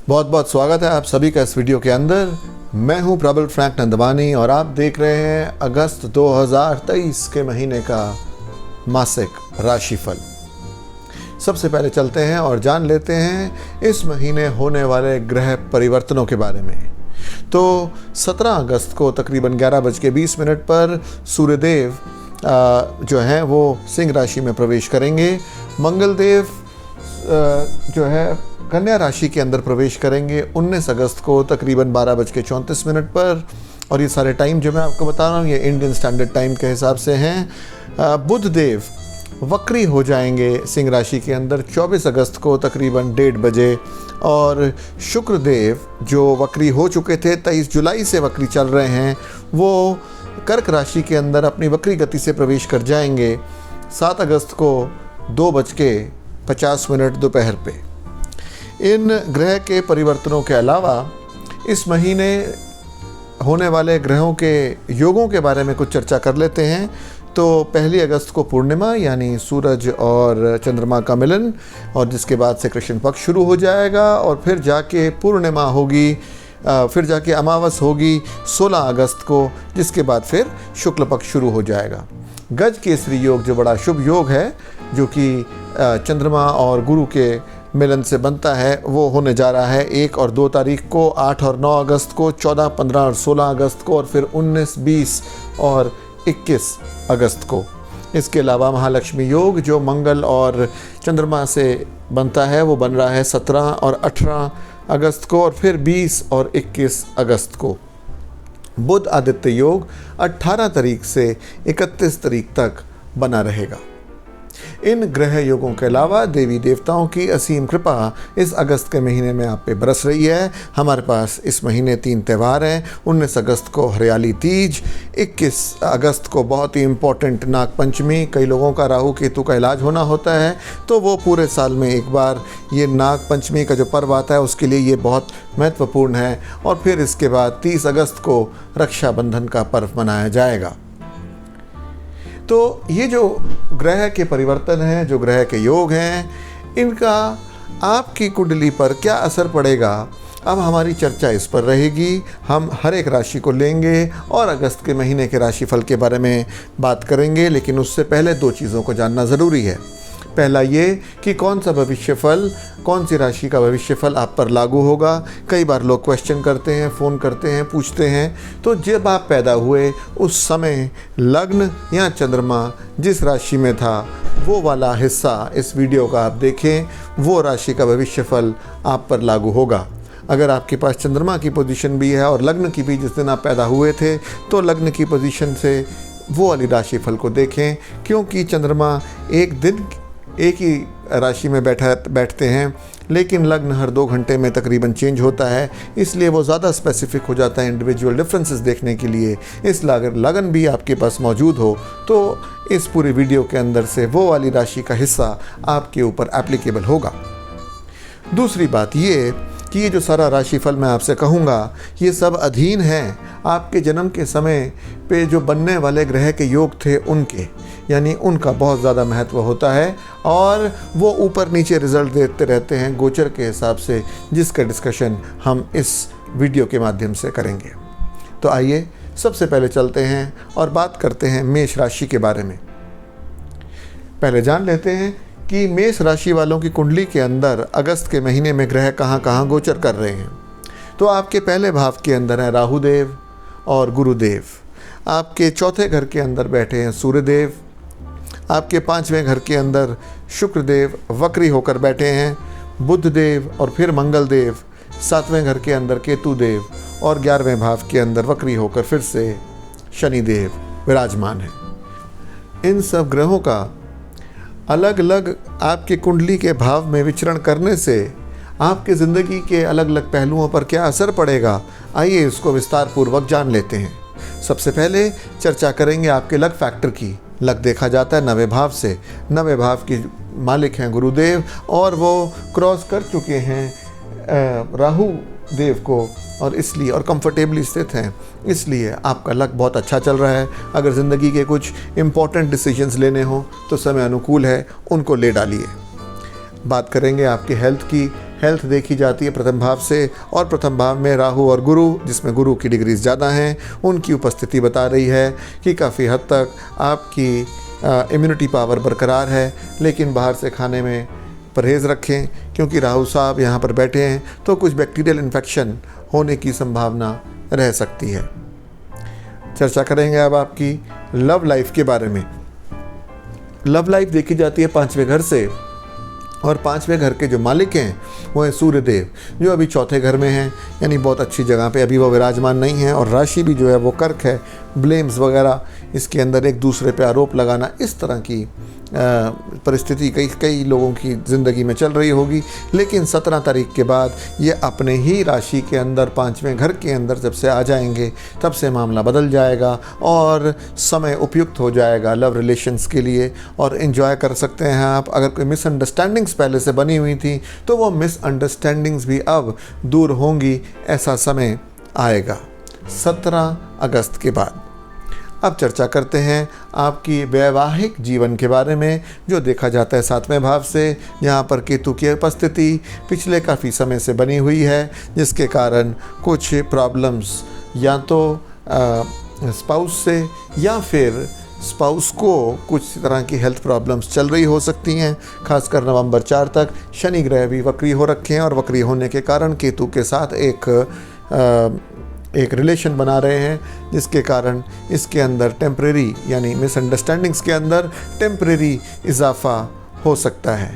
बहुत बहुत स्वागत है आप सभी का इस वीडियो के अंदर। मैं हूं प्रबल फ्रैंक नंदवानी और आप देख रहे हैं अगस्त 2023 के महीने का मासिक राशिफल। सबसे पहले चलते हैं और जान लेते हैं इस महीने होने वाले ग्रह परिवर्तनों के बारे में। तो 17 अगस्त को तकरीबन 11:20 पर सूर्यदेव जो हैं वो सिंह राशि में प्रवेश करेंगे। मंगलदेव जो है कन्या राशि के अंदर प्रवेश करेंगे 19 अगस्त को तकरीबन 12:34 पर। और ये सारे टाइम जो मैं आपको बता रहा हूँ ये इंडियन स्टैंडर्ड टाइम के हिसाब से हैं। बुध देव वक्री हो जाएंगे सिंह राशि के अंदर 24 अगस्त को तकरीबन 1:30 बजे। और शुक्र देव जो वक्री हो चुके थे 23 जुलाई से वक्री चल रहे हैं वो कर्क राशि के अंदर अपनी वक्री गति से प्रवेश कर जाएंगे 7 अगस्त को 2:50 दोपहर पे। इन ग्रह के परिवर्तनों के अलावा इस महीने होने वाले ग्रहों के योगों के बारे में कुछ चर्चा कर लेते हैं। तो 1 अगस्त को पूर्णिमा यानी सूरज और चंद्रमा का मिलन, और जिसके बाद से कृष्ण पक्ष शुरू हो जाएगा और फिर जाके पूर्णिमा होगी, फिर जाके अमावस होगी 16 अगस्त को, जिसके बाद फिर शुक्ल पक्ष शुरू हो जाएगा। गज केसरी योग जो बड़ा शुभ योग है, जो कि चंद्रमा और गुरु के मिलन से बनता है, वो होने जा रहा है 1 और 2 तारीख को, 8 और 9 अगस्त को, 14, 15 और 16 अगस्त को, और फिर 19, 20 और 21 अगस्त को। इसके अलावा महालक्ष्मी योग जो मंगल और चंद्रमा से बनता है वो बन रहा है 17 और 18 अगस्त को, और फिर 20 और 21 अगस्त को। बुध आदित्य योग 18 तारीख से 31 तारीख तक बना रहेगा। इन ग्रह योगों के अलावा देवी देवताओं की असीम कृपा इस अगस्त के महीने में आप पे बरस रही है। हमारे पास इस महीने 3 त्यौहार हैं। 19 अगस्त को हरियाली तीज, 21 अगस्त को बहुत ही इम्पोर्टेंट नाग पंचमी। कई लोगों का राहु केतु का इलाज होना होता है, तो वो पूरे साल में एक बार ये नाग पंचमी का जो पर्व आता है उसके लिए ये बहुत महत्वपूर्ण है। और फिर इसके बाद 30 अगस्त को रक्षाबंधन का पर्व मनाया जाएगा। तो ये जो ग्रह के परिवर्तन हैं, जो ग्रह के योग हैं, इनका आपकी कुंडली पर क्या असर पड़ेगा, अब हमारी चर्चा इस पर रहेगी। हम हर एक राशि को लेंगे और अगस्त के महीने के राशिफल के बारे में बात करेंगे, लेकिन उससे पहले 2 चीज़ों को जानना ज़रूरी है। पहला ये कि कौन सा भविष्यफल, कौन सी राशि का भविष्यफल आप पर लागू होगा। कई बार लोग क्वेश्चन करते हैं, फ़ोन करते हैं, पूछते हैं। तो जब आप पैदा हुए उस समय लग्न या चंद्रमा जिस राशि में था वो वाला हिस्सा इस वीडियो का आप देखें, वो राशि का भविष्यफल आप पर लागू होगा। अगर आपके पास चंद्रमा की पोजीशन भी है और लग्न की भी जिस दिन आप पैदा हुए थे, तो लग्न की पोजीशन से वो वाली राशिफल को देखें, क्योंकि चंद्रमा एक दिन एक ही राशि में बैठते हैं, लेकिन लग्न हर 2 घंटे में तकरीबन चेंज होता है, इसलिए वो ज़्यादा स्पेसिफिक हो जाता है इंडिविजुअल डिफरेंसेस देखने के लिए। इस लगन भी आपके पास मौजूद हो तो इस पूरी वीडियो के अंदर से वो वाली राशि का हिस्सा आपके ऊपर एप्लीकेबल होगा। दूसरी बात ये कि ये जो सारा राशिफल मैं आपसे कहूँगा ये सब अधीन है आपके जन्म के समय पे जो बनने वाले ग्रह के योग थे उनके, यानी उनका बहुत ज़्यादा महत्व होता है और वो ऊपर नीचे रिज़ल्ट देते रहते हैं गोचर के हिसाब से, जिसका डिस्कशन हम इस वीडियो के माध्यम से करेंगे। तो आइए सबसे पहले चलते हैं और बात करते हैं मेष राशि के बारे में। पहले जान लेते हैं कि मेष राशि वालों की कुंडली के अंदर अगस्त के महीने में ग्रह कहाँ कहाँ गोचर कर रहे हैं। तो आपके पहले भाव के अंदर हैं राहुदेव और गुरुदेव, आपके चौथे घर के अंदर बैठे हैं सूर्यदेव, आपके 5वें घर के अंदर शुक्रदेव वक्री होकर बैठे हैं, बुधदेव और फिर मंगलदेव, 7वें घर के अंदर केतुदेव और 11वें भाव के अंदर वक्री होकर फिर से शनिदेव विराजमान हैं। इन सब ग्रहों का अलग अलग आपके कुंडली के भाव में विचरण करने से आपके ज़िंदगी के अलग अलग पहलुओं पर क्या असर पड़ेगा, आइए इसको विस्तार पूर्वक जान लेते हैं। सबसे पहले चर्चा करेंगे आपके लक फैक्टर की। लक देखा जाता है 9वें भाव से। 9वें भाव के मालिक हैं गुरुदेव और वो क्रॉस कर चुके हैं राहु देव को, और इसलिए और कंफर्टेबली स्थित हैं, इसलिए आपका लक बहुत अच्छा चल रहा है। अगर ज़िंदगी के कुछ इम्पॉर्टेंट डिसीजंस लेने हो तो समय अनुकूल है, उनको ले डालिए। बात करेंगे आपकी हेल्थ की। हेल्थ देखी जाती है प्रथम भाव से, और प्रथम भाव में राहु और गुरु, जिसमें गुरु की डिग्रीज ज़्यादा हैं, उनकी उपस्थिति बता रही है कि काफ़ी हद तक आपकी इम्यूनिटी पावर बरकरार है। लेकिन बाहर से खाने में परहेज़ रखें, क्योंकि राहु साहब यहाँ पर बैठे हैं तो कुछ बैक्टीरियल इन्फेक्शन होने की संभावना रह सकती है। चर्चा करेंगे अब आपकी लव लाइफ के बारे में। लव लाइफ देखी जाती है 5वें घर से, और 5वें घर के जो मालिक हैं वो है सूर्यदेव, जो अभी 4थे घर में हैं, यानी बहुत अच्छी जगह पे अभी वो विराजमान नहीं है। और राशि भी जो है वो कर्क है। ब्लेम्स वगैरह इसके अंदर एक दूसरे पे आरोप लगाना, इस तरह की परिस्थिति कई लोगों की ज़िंदगी में चल रही होगी। लेकिन 17 तारीख के बाद ये अपने ही राशि के अंदर 5वें घर के अंदर जब से आ जाएंगे, तब से मामला बदल जाएगा और समय उपयुक्त हो जाएगा लव रिलेशंस के लिए, और एंजॉय कर सकते हैं आप। अगर कोई मिसअंडरस्टैंडिंग्स पहले से बनी हुई थी तो वो मिसअंडरस्टैंडिंग्स भी अब दूर होंगी, ऐसा समय आएगा 17 अगस्त के बाद। अब चर्चा करते हैं आपकी वैवाहिक जीवन के बारे में, जो देखा जाता है 7वें भाव से, यहाँ पर केतु की उपस्थिति पिछले काफ़ी समय से बनी हुई है, जिसके कारण कुछ प्रॉब्लम्स या तो स्पाउस से या फिर स्पाउस को कुछ तरह की हेल्थ प्रॉब्लम्स चल रही हो सकती हैं। खासकर नवंबर 4 तक शनि ग्रह भी वक्री हो रखे हैं, और वक्री होने के कारण केतु के साथ एक रिलेशन बना रहे हैं, जिसके कारण इसके अंदर टेम्परेरी यानी मिसअंडरस्टैंडिंग्स के अंदर टेम्परेरी इजाफा हो सकता है।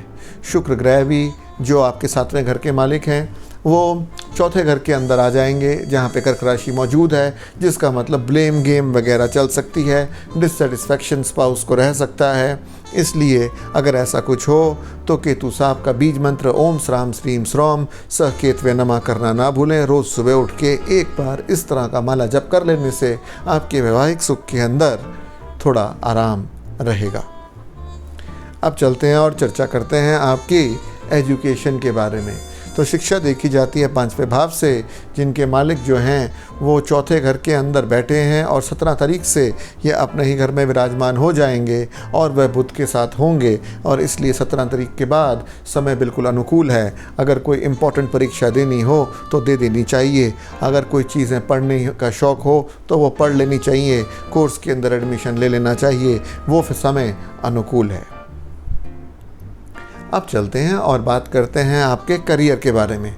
शुक्र ग्रह भी, जो आपके 7वें घर के मालिक हैं, वो 4थे घर के अंदर आ जाएंगे, जहाँ पे कर्क राशि मौजूद है, जिसका मतलब ब्लेम गेम वगैरह चल सकती है, डिससेटिस्फैक्शन स्पाउस को रह सकता है। इसलिए अगर ऐसा कुछ हो तो केतु साहब का बीज मंत्र ओम श्राम श्रीम श्रोम सह केतवे नमा करना ना भूलें। रोज़ सुबह उठ के एक बार इस तरह का माला जप कर लेने से आपके वैवाहिक सुख के अंदर थोड़ा आराम रहेगा। अब चलते हैं और चर्चा करते हैं आपकी एजुकेशन के बारे में। तो शिक्षा देखी जाती है 5वें भाव से, जिनके मालिक जो हैं वो 4थे घर के अंदर बैठे हैं, और 17 तारीख से ये अपने ही घर में विराजमान हो जाएंगे और वह बुध के साथ होंगे, और इसलिए 17 तारीख के बाद समय बिल्कुल अनुकूल है। अगर कोई इम्पोर्टेंट परीक्षा देनी हो तो दे देनी चाहिए, अगर कोई चीज़ें पढ़ने का शौक़ हो तो वो पढ़ लेनी चाहिए, कोर्स के अंदर एडमिशन ले लेना चाहिए, वो समय अनुकूल है। अब चलते हैं और बात करते हैं आपके करियर के बारे में।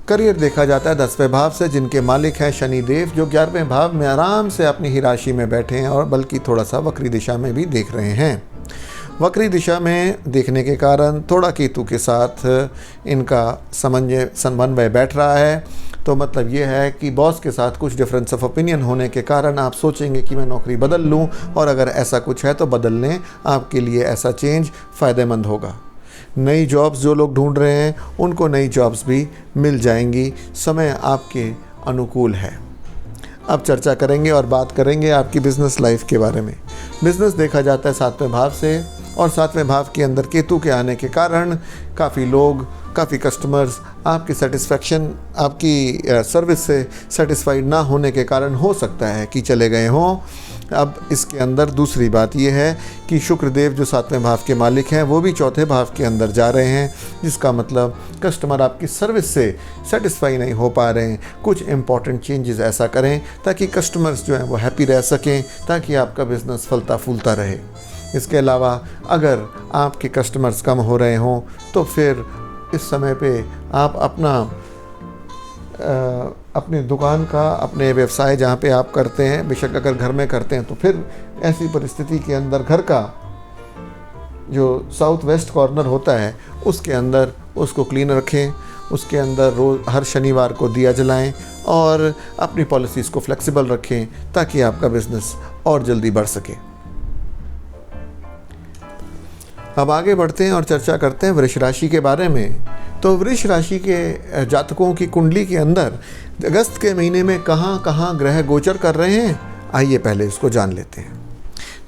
करियर देखा जाता है 10वें भाव से, जिनके मालिक हैं शनिदेव, जो 11वें भाव में आराम से अपनी ही राशि में बैठे हैं, और बल्कि थोड़ा सा वक्री दिशा में भी देख रहे हैं। वक्री दिशा में देखने के कारण थोड़ा केतु के साथ इनका समन्वय बैठ रहा है। तो मतलब ये है कि बॉस के साथ कुछ डिफरेंस ऑफ ओपिनियन होने के कारण आप सोचेंगे कि मैं नौकरी बदल लूं, और अगर ऐसा कुछ है तो बदल लें, आपके लिए ऐसा चेंज फ़ायदेमंद होगा। नई जॉब्स जो लोग ढूंढ रहे हैं उनको नई जॉब्स भी मिल जाएंगी, समय आपके अनुकूल है। अब चर्चा करेंगे और बात करेंगे आपकी बिज़नेस लाइफ के बारे में। बिज़नेस देखा जाता है 7वें भाव से, और 7वें भाव के अंदर केतु के आने के कारण काफ़ी लोग, काफ़ी कस्टमर्स आपकी सेटिस्फैक्शन, आपकी सर्विस से सेटिस्फाइड ना होने के कारण हो सकता है कि चले गए हों। अब इसके अंदर दूसरी बात यह है कि शुक्रदेव जो 7वें भाव के मालिक हैं वो भी 4थे भाव के अंदर जा रहे हैं, जिसका मतलब कस्टमर आपकी सर्विस से सेटिस्फाई नहीं हो पा रहे हैं। कुछ इंपॉर्टेंट चेंजेस ऐसा करें ताकि कस्टमर्स जो हैं वो हैप्पी रह सकें, ताकि आपका बिज़नेस फलता फूलता रहे। इसके अलावा अगर आपके कस्टमर्स कम हो रहे हों तो फिर इस समय पे आप अपनी दुकान का, अपने व्यवसाय जहाँ पे आप करते हैं, बेशक अगर घर में करते हैं तो फिर ऐसी परिस्थिति के अंदर घर का जो साउथ वेस्ट कॉर्नर होता है उसके अंदर उसको क्लीन रखें, उसके अंदर रोज़ हर शनिवार को दिया जलाएं, और अपनी पॉलिसीज़ को फ्लेक्सिबल रखें ताकि आपका बिज़नेस और जल्दी बढ़ सके। अब आगे बढ़ते हैं और चर्चा करते हैं वृष राशि के बारे में। तो वृष राशि के जातकों की कुंडली के अंदर अगस्त के महीने में कहाँ कहाँ ग्रह गोचर कर रहे हैं, आइए पहले इसको जान लेते हैं।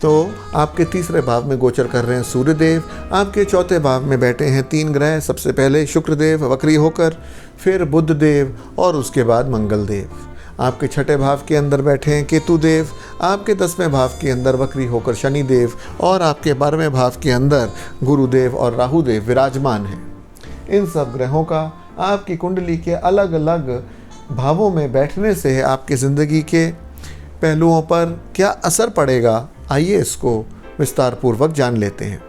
तो आपके 3रे भाव में गोचर कर रहे हैं सूर्यदेव, आपके 4थे भाव में बैठे हैं 3 ग्रह। सबसे पहले शुक्रदेव वक्री होकर, फिर बुध देव, और उसके बाद मंगल देव। आपके 6ठे भाव के अंदर बैठे हैं केतु देव, आपके 10वें भाव के अंदर वक्री होकर शनि देव, और आपके 12वें भाव के अंदर गुरुदेव और राहु देव विराजमान हैं। इन सब ग्रहों का आपकी कुंडली के अलग अलग भावों में बैठने से आपकी ज़िंदगी के पहलुओं पर क्या असर पड़ेगा, आइए इसको विस्तार पूर्वक जान लेते हैं।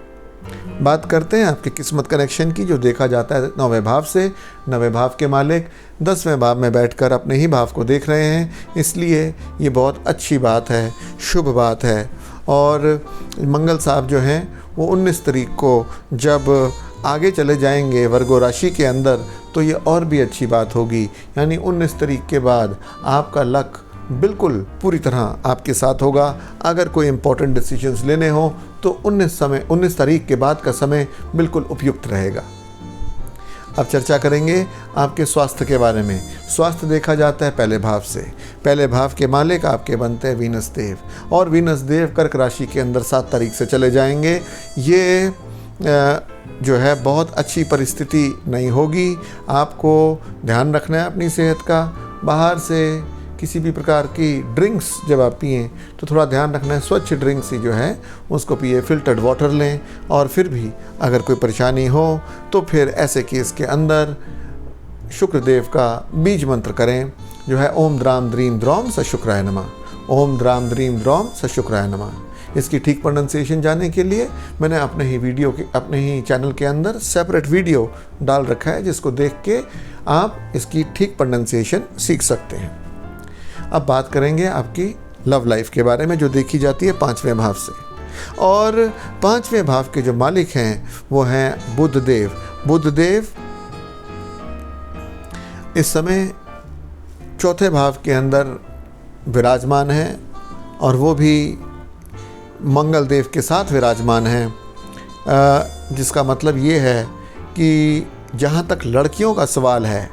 बात करते हैं आपकी किस्मत कनेक्शन की, जो देखा जाता है 9वें भाव से। 9वें भाव के मालिक 10वें भाव में बैठकर अपने ही भाव को देख रहे हैं, इसलिए ये बहुत अच्छी बात है, शुभ बात है। और मंगल साहब जो हैं वो 19 तारीख को जब आगे चले जाएंगे वर्गो राशि के अंदर, तो ये और भी अच्छी बात होगी। यानी 19 तारीख के बाद आपका लक बिल्कुल पूरी तरह आपके साथ होगा। अगर कोई इम्पोर्टेंट डिसीजंस लेने हो तो 19 तारीख के बाद का समय बिल्कुल उपयुक्त रहेगा। अब चर्चा करेंगे आपके स्वास्थ्य के बारे में। स्वास्थ्य देखा जाता है पहले भाव से। पहले भाव के मालिक आपके बनते हैं वीनस देव, और वीनस देव कर्क राशि के अंदर 7 तारीख से चले जाएंगे। ये जो है बहुत अच्छी परिस्थिति नहीं होगी। आपको ध्यान रखना है अपनी सेहत का। बाहर से किसी भी प्रकार की ड्रिंक्स जब आप पिएं तो थोड़ा ध्यान रखना है, स्वच्छ ड्रिंक्स ही जो है उसको पिए, फिल्टर्ड वाटर लें। और फिर भी अगर कोई परेशानी हो तो फिर ऐसे केस के अंदर शुक्रदेव का बीज मंत्र करें, जो है ओम द्राम द्रीम द्रौम स शुक्राय नमः। ओम द्राम द्रीम द्रौम स शुक्राय नमः। इसकी ठीक प्रोनाउंसिएशन जानने के लिए मैंने अपने ही चैनल के अंदर सेपरेट वीडियो डाल रखा है, जिसको देख के आप इसकी ठीक प्रोनाउंसिएशन सीख सकते हैं। अब बात करेंगे आपकी लव लाइफ के बारे में, जो देखी जाती है 5वें भाव से। और 5वें भाव के जो मालिक हैं वो हैं बुध देव। बुध देव इस समय 4थे भाव के अंदर विराजमान हैं, और वो भी मंगल देव के साथ विराजमान हैं, जिसका मतलब ये है कि जहाँ तक लड़कियों का सवाल है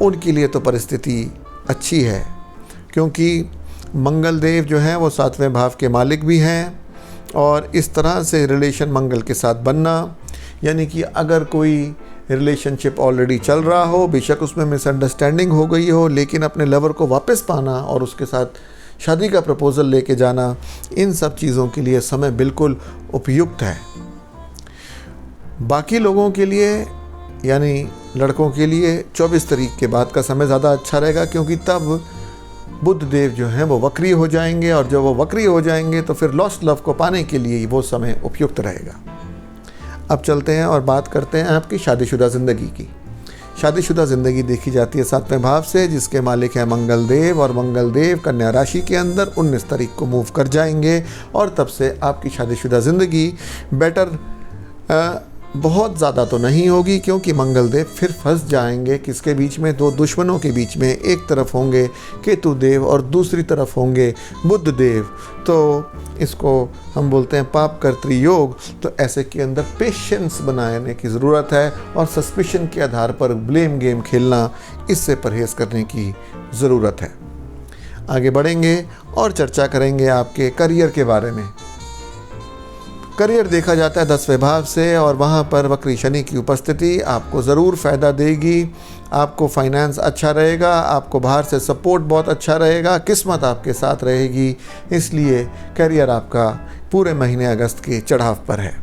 उनके लिए तो परिस्थिति अच्छी है, क्योंकि मंगल देव जो हैं वो 7वें भाव के मालिक भी हैं। और इस तरह से रिलेशन मंगल के साथ बनना, यानी कि अगर कोई रिलेशनशिप ऑलरेडी चल रहा हो, बेशक उसमें मिसअंडरस्टैंडिंग हो गई हो, लेकिन अपने लवर को वापस पाना और उसके साथ शादी का प्रपोज़ल लेके जाना, इन सब चीज़ों के लिए समय बिल्कुल उपयुक्त है। बाकी लोगों के लिए, यानी लड़कों के लिए 24 तारीख के बाद का समय ज़्यादा अच्छा रहेगा, क्योंकि तब बुध देव जो हैं वो वक्री हो जाएंगे, और जब वो वक्री हो जाएंगे तो फिर लॉस्ट लव को पाने के लिए वो समय उपयुक्त रहेगा। अब चलते हैं और बात करते हैं आपकी शादीशुदा ज़िंदगी की। शादीशुदा ज़िंदगी देखी जाती है 7वें भाव से, जिसके मालिक हैं मंगल देव, और मंगल देव कन्या राशि के अंदर 19 तारीख को मूव कर जाएंगे। और तब से आपकी शादीशुदा ज़िंदगी बेटर बहुत ज़्यादा तो नहीं होगी, क्योंकि मंगल देव फिर फंस जाएंगे किसके बीच में, 2 दुश्मनों के बीच में। एक तरफ होंगे केतु देव और दूसरी तरफ होंगे बुध देव। तो इसको हम बोलते हैं पाप कर्तृ योग। तो ऐसे के अंदर पेशेंस बनाने की ज़रूरत है, और सस्पिशन के आधार पर ब्लेम गेम खेलना, इससे परहेज़ करने की ज़रूरत है। आगे बढ़ेंगे और चर्चा करेंगे आपके करियर के बारे में। करियर देखा जाता है 10वें भाव से, और वहाँ पर वक्री शनि की उपस्थिति आपको ज़रूर फ़ायदा देगी। आपको फाइनेंस अच्छा रहेगा, आपको बाहर से सपोर्ट बहुत अच्छा रहेगा, किस्मत आपके साथ रहेगी। इसलिए करियर आपका पूरे महीने अगस्त के चढ़ाव पर है।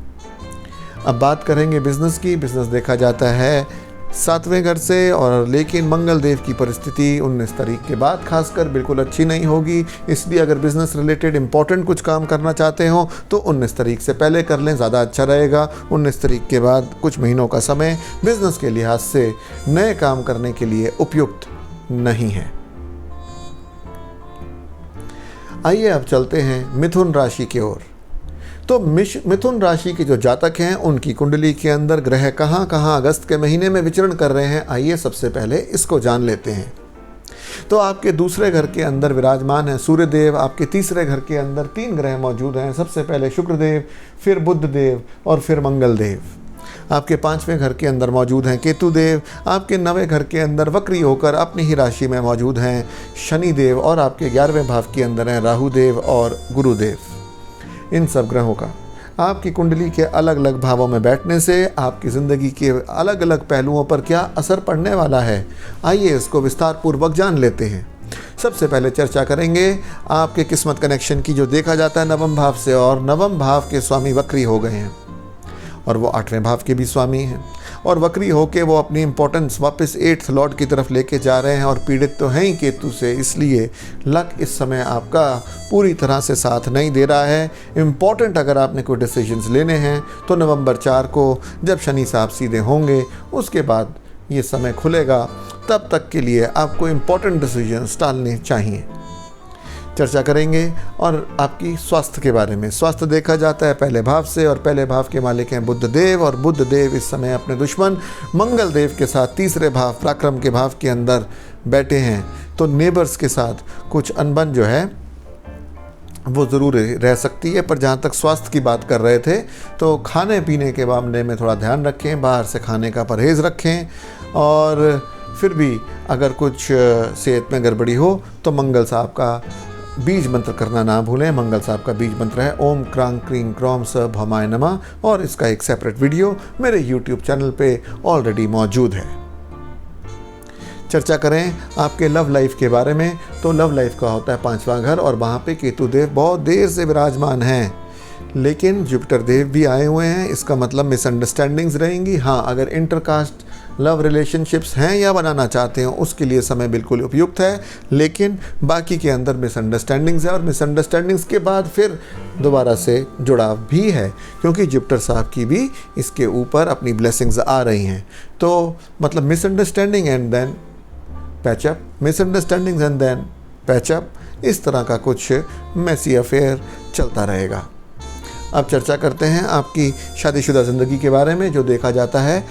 अब बात करेंगे बिज़नेस की। बिज़नेस देखा जाता है 7वें घर से, और लेकिन मंगल देव की परिस्थिति 19 तारीख के बाद खासकर बिल्कुल अच्छी नहीं होगी। इसलिए अगर बिज़नेस रिलेटेड इम्पॉर्टेंट कुछ काम करना चाहते हो तो 19 तारीख से पहले कर लें, ज़्यादा अच्छा रहेगा। 19 तारीख के बाद कुछ महीनों का समय बिज़नेस के लिहाज से नए काम करने के लिए उपयुक्त नहीं है। आइए अब चलते हैं मिथुन राशि की ओर। तो मिथुन राशि के जो जातक हैं उनकी कुंडली के अंदर ग्रह कहाँ कहाँ अगस्त के महीने में विचरण कर रहे हैं, आइए सबसे पहले इसको जान लेते हैं। तो आपके दूसरे घर के अंदर विराजमान है सूर्यदेव। आपके तीसरे घर के अंदर 3 ग्रह मौजूद हैं, सबसे पहले शुक्रदेव, फिर बुध देव और फिर मंगल देव। आपके 5वें घर के अंदर मौजूद हैं केतु देव। आपके 9वें घर के अंदर वक्री होकर अपनी ही राशि में मौजूद हैं शनि देव, और आपके 11वें भाव के अंदर हैं राहु देव और गुरुदेव। इन सब ग्रहों का आपकी कुंडली के अलग अलग भावों में बैठने से आपकी ज़िंदगी के अलग अलग पहलुओं पर क्या असर पड़ने वाला है, आइए इसको विस्तार पूर्वक जान लेते हैं। सबसे पहले चर्चा करेंगे आपके किस्मत कनेक्शन की, जो देखा जाता है 9वें भाव से, और 9वें भाव के स्वामी वक्री हो गए हैं, और वो 8वें भाव के भी स्वामी हैं। और वक्री होके वो अपनी इम्पोर्टेंस वापस 8th लॉर्ड की तरफ लेके जा रहे हैं और पीड़ित तो हैं ही केतु से, इसलिए लक इस समय आपका पूरी तरह से साथ नहीं दे रहा है। इम्पॉर्टेंट अगर आपने कोई डिसीजंस लेने हैं तो नवंबर 4 को जब शनि साहब सीधे होंगे उसके बाद ये समय खुलेगा, तब तक के लिए आपको इम्पॉर्टेंट डिसीजंस टालने चाहिए। चर्चा करेंगे और आपकी स्वास्थ्य के बारे में। स्वास्थ्य देखा जाता है पहले भाव से और पहले भाव के मालिक हैं बुध देव, और बुध देव इस समय अपने दुश्मन मंगल देव के साथ तीसरे भाव पराक्रम के भाव के अंदर बैठे हैं। तो नेबर्स के साथ कुछ अनबन जो है वो ज़रूर रह सकती है। पर जहाँ तक स्वास्थ्य की बात कर रहे थे तो खाने पीने के मामले में थोड़ा ध्यान रखें, बाहर से खाने का परहेज़ रखें, और फिर भी अगर कुछ सेहत में गड़बड़ी हो तो मंगल साहब का बीज मंत्र करना ना भूलें। मंगल साहब का बीज मंत्र है ओम क्रांग क्रीं क्रौम स भमाय नमः, और इसका एक सेपरेट वीडियो मेरे YouTube चैनल पे ऑलरेडी मौजूद है। चर्चा करें आपके लव लाइफ के बारे में तो लव लाइफ का होता है 5वां घर, और वहाँ पे केतु देव बहुत देर से विराजमान हैं, लेकिन जुपिटर देव भी आए हुए हैं। इसका मतलब मिसअंडरस्टैंडिंग्स रहेंगी। हाँ, अगर इंटरकास्ट लव रिलेशनशिप्स हैं या बनाना चाहते हो उसके लिए समय बिल्कुल उपयुक्त है, लेकिन बाकी के अंदर मिसअंडरस्टैंडिंग्स है, और मिसअंडरस्टैंडिंग्स के बाद फिर दोबारा से जुड़ाव भी है, क्योंकि जुपिटर साहब की भी इसके ऊपर अपनी ब्लेसिंग्स आ रही हैं। तो मतलब misunderstanding and then patch up, misunderstandings and then patch up, इस तरह का कुछ मैसी अफेयर चलता रहेगा। अब चर्चा करते हैं आपकी शादीशुदा ज़िंदगी के बारे में, जो देखा जाता है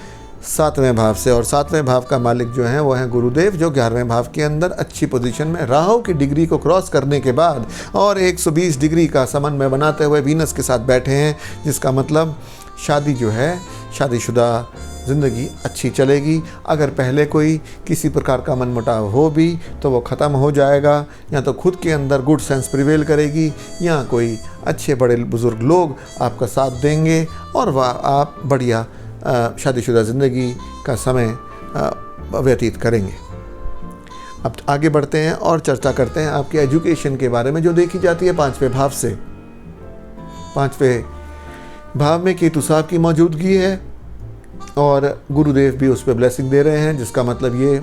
7वें भाव से, और 7वें भाव का मालिक जो हैं वो हैं गुरुदेव, जो 11वें भाव के अंदर अच्छी पोजीशन में राहु की डिग्री को क्रॉस करने के बाद और 120 डिग्री का समन्वय बनाते हुए वीनस के साथ बैठे हैं, जिसका मतलब शादी जो है, शादीशुदा ज़िंदगी अच्छी चलेगी। अगर पहले कोई किसी प्रकार का मनमुटाव हो भी तो वो ख़त्म हो जाएगा, या तो खुद के अंदर गुड सेंस प्रिवेल करेगी, या कोई अच्छे बड़े बुज़ुर्ग लोग आपका साथ देंगे और वह आप बढ़िया शादीशुदा ज़िंदगी का समय व्यतीत करेंगे। अब आगे बढ़ते हैं और चर्चा करते हैं आपके एजुकेशन के बारे में, जो देखी जाती है 5वें भाव से। 5वें भाव में केतु साहब की मौजूदगी है और गुरुदेव भी उस पर ब्लेसिंग दे रहे हैं, जिसका मतलब ये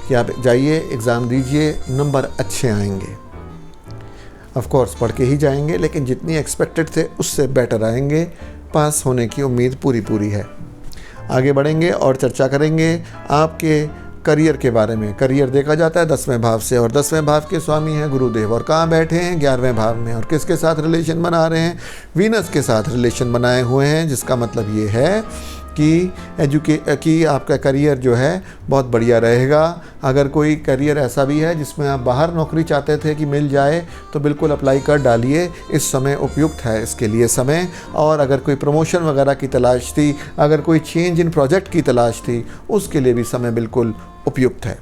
कि आप जाइए, एग्ज़ाम दीजिए, नंबर अच्छे आएंगे। ऑफ कोर्स पढ़ के ही जाएंगे, लेकिन जितनी एक्सपेक्टेड थे उससे बेटर आएंगे। पास होने की उम्मीद पूरी है। आगे बढ़ेंगे और चर्चा करेंगे आपके करियर के बारे में। करियर देखा जाता है 10वें भाव से, और 10वें भाव के स्वामी हैं गुरुदेव, और कहाँ बैठे हैं 11वें भाव में, और किसके साथ रिलेशन बना रहे हैं, वीनस के साथ रिलेशन बनाए हुए हैं, जिसका मतलब ये है कि आपका करियर जो है बहुत बढ़िया रहेगा। अगर कोई करियर ऐसा भी है जिसमें आप बाहर नौकरी चाहते थे कि मिल जाए तो बिल्कुल अप्लाई कर डालिए, इस समय उपयुक्त है इसके लिए समय। और अगर कोई प्रमोशन वगैरह की तलाश थी, अगर कोई चेंज इन प्रोजेक्ट की तलाश थी, उसके लिए भी समय बिल्कुल उपयुक्त है।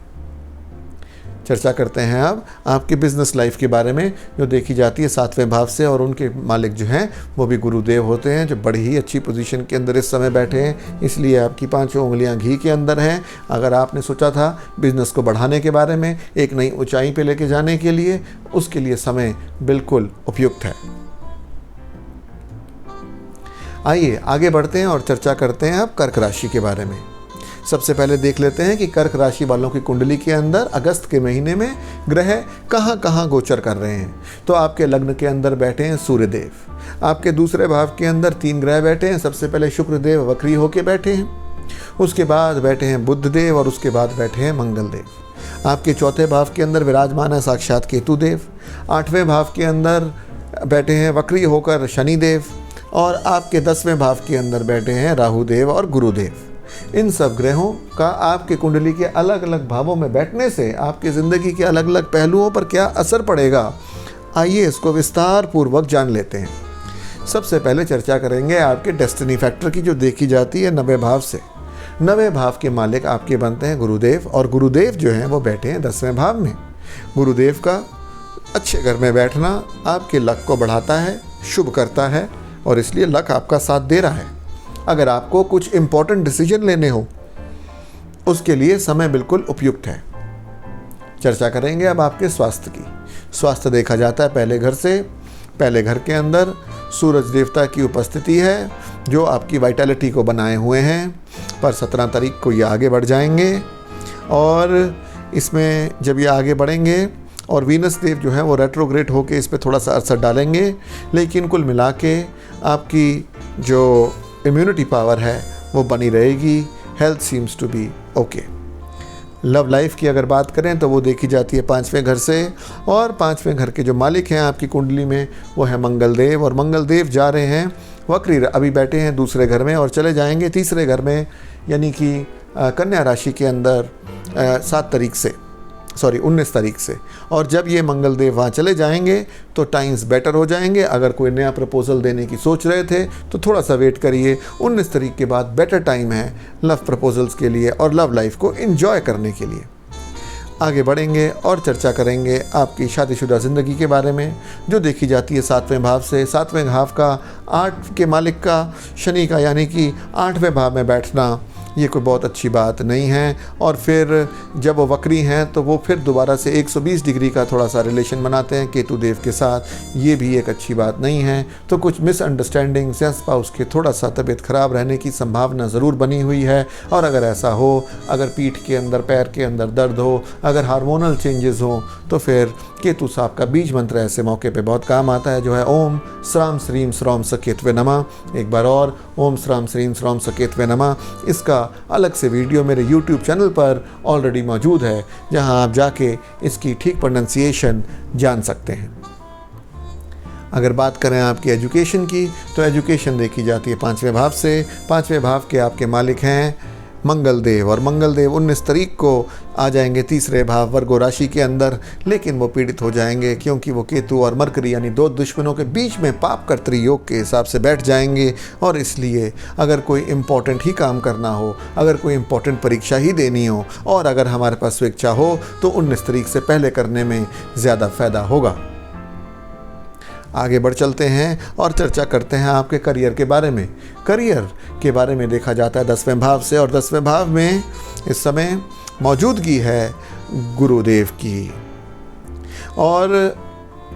चर्चा करते हैं अब आपके बिजनेस लाइफ के बारे में, जो देखी जाती है 7वें भाव से, और उनके मालिक जो हैं वो भी गुरुदेव होते हैं, जो बड़ी ही अच्छी पोजीशन के अंदर इस समय बैठे हैं, इसलिए आपकी 5 उंगलियां घी के अंदर हैं। अगर आपने सोचा था बिजनेस को बढ़ाने के बारे में, एक नई ऊंचाई पे लेके जाने के लिए, उसके लिए समय बिल्कुल उपयुक्त है। आइए आगे बढ़ते हैं और चर्चा करते हैं अब कर्क राशि के बारे में। सबसे पहले देख लेते हैं कि कर्क राशि वालों की कुंडली के अंदर अगस्त के महीने में ग्रह कहाँ कहाँ गोचर कर रहे हैं। तो आपके लग्न के अंदर बैठे हैं सूर्यदेव, आपके दूसरे भाव के अंदर 3 ग्रह बैठे हैं। सबसे पहले शुक्रदेव वक्री होके बैठे हैं, उसके बाद बैठे हैं बुध देव, और उसके बाद बैठे हैं मंगल देव। आपके चौथे भाव के अंदर विराजमान है साक्षात केतु देव, 8वें भाव के अंदर बैठे हैं वक्री होकर शनिदेव, और आपके 10वें भाव के अंदर बैठे हैं राहु देव और गुरुदेव। इन सब ग्रहों का आपके कुंडली के अलग अलग भावों में बैठने से आपकी ज़िंदगी के अलग अलग पहलुओं पर क्या असर पड़ेगा, आइए इसको विस्तार पूर्वक जान लेते हैं। सबसे पहले चर्चा करेंगे आपके डेस्टिनी फैक्टर की, जो देखी जाती है 9वें भाव से। 9वें भाव के मालिक आपके बनते हैं गुरुदेव, और गुरुदेव जो हैं वो बैठे हैं 10वें भाव में। गुरुदेव का अच्छे घर में बैठना आपके लक को बढ़ाता है, शुभ करता है, और इसलिए लक आपका साथ दे रहा है। अगर आपको कुछ इम्पोर्टेंट डिसीजन लेने हो उसके लिए समय बिल्कुल उपयुक्त है। चर्चा करेंगे अब आपके स्वास्थ्य की। स्वास्थ्य देखा जाता है पहले घर से। पहले घर के अंदर सूरज देवता की उपस्थिति है, जो आपकी वाइटैलिटी को बनाए हुए हैं। पर 17 तारीख को ये आगे बढ़ जाएंगे। और इसमें जब ये आगे बढ़ेंगे और वीनस देव जो है वो रेट्रोग्रेड होके इस पे थोड़ा सा असर डालेंगे, लेकिन कुल मिला के आपकी जो इम्यूनिटी पावर है वो बनी रहेगी। Health seems to be okay. Love life की अगर बात करें तो वो देखी जाती है 5वें घर से, और 5वें घर के जो मालिक हैं आपकी कुंडली में वो है मंगल देव, और मंगल देव जा रहे हैं वक्री, अभी बैठे हैं दूसरे घर में और चले जाएंगे तीसरे घर में, यानी कि कन्या राशि के अंदर 19 तारीख से। और जब ये मंगल देव वहाँ चले जाएंगे तो टाइम्स बेटर हो जाएंगे। अगर कोई नया प्रपोज़ल देने की सोच रहे थे तो थोड़ा सा वेट करिए, 19 तारीख के बाद बेटर टाइम है लव प्रपोजल्स के लिए और लव लाइफ को एंजॉय करने के लिए। आगे बढ़ेंगे और चर्चा करेंगे आपकी शादीशुदा ज़िंदगी के बारे में, जो देखी जाती है 7वें भाव से। 7वें भाव का 8 के मालिक का शनि का, यानी कि 8वें भाव में बैठना ये कोई बहुत अच्छी बात नहीं है। और फिर जब वो वक्री हैं तो वो फिर दोबारा से 120 डिग्री का थोड़ा सा रिलेशन बनाते हैं केतु देव के साथ, ये भी एक अच्छी बात नहीं है। तो कुछ मिसअंडरस्टैंडिंग्स या स्पाउस के थोड़ा सा तबीयत ख़राब रहने की संभावना ज़रूर बनी हुई है। और अगर ऐसा हो, अगर पीठ के अंदर, पैर के अंदर दर्द हो, अगर हार्मोनल चेंजेस हो, तो फिर केतु साहब का बीज मंत्र ऐसे मौके पे बहुत काम आता है, जो है ओम श्राम श्रीम श्रौम सकेतवे नमः। एक बार और, ओम श्राम श्रीम श्रौम सकेतवे नमः। इसका अलग से वीडियो मेरे YouTube चैनल पर ऑलरेडी मौजूद है, जहां आप जाके इसकी ठीक प्रोनंसिएशन जान सकते हैं। अगर बात करें आपकी एजुकेशन की, तो एजुकेशन देखी जाती है 5वें भाव से। 5वें भाव के आपके मालिक हैं मंगल देव, और मंगल देव 19 तारीख को आ जाएंगे तीसरे भाव वर्गो राशि के अंदर, लेकिन वो पीड़ित हो जाएंगे क्योंकि वो केतु और मरकरी यानी दो दुश्मनों के बीच में पाप कर्तरी योग के हिसाब से बैठ जाएंगे। और इसलिए अगर कोई इम्पोर्टेंट ही काम करना हो, अगर कोई इम्पोर्टेंट परीक्षा ही देनी हो, और अगर हमारे पास स्वेच्छा हो, तो 19 तारीख से पहले करने में ज़्यादा फ़ायदा होगा। आगे बढ़ चलते हैं और चर्चा करते हैं आपके करियर के बारे में। करियर के बारे में देखा जाता है 10वें भाव से, और 10वें भाव में इस समय मौजूदगी है गुरुदेव की, और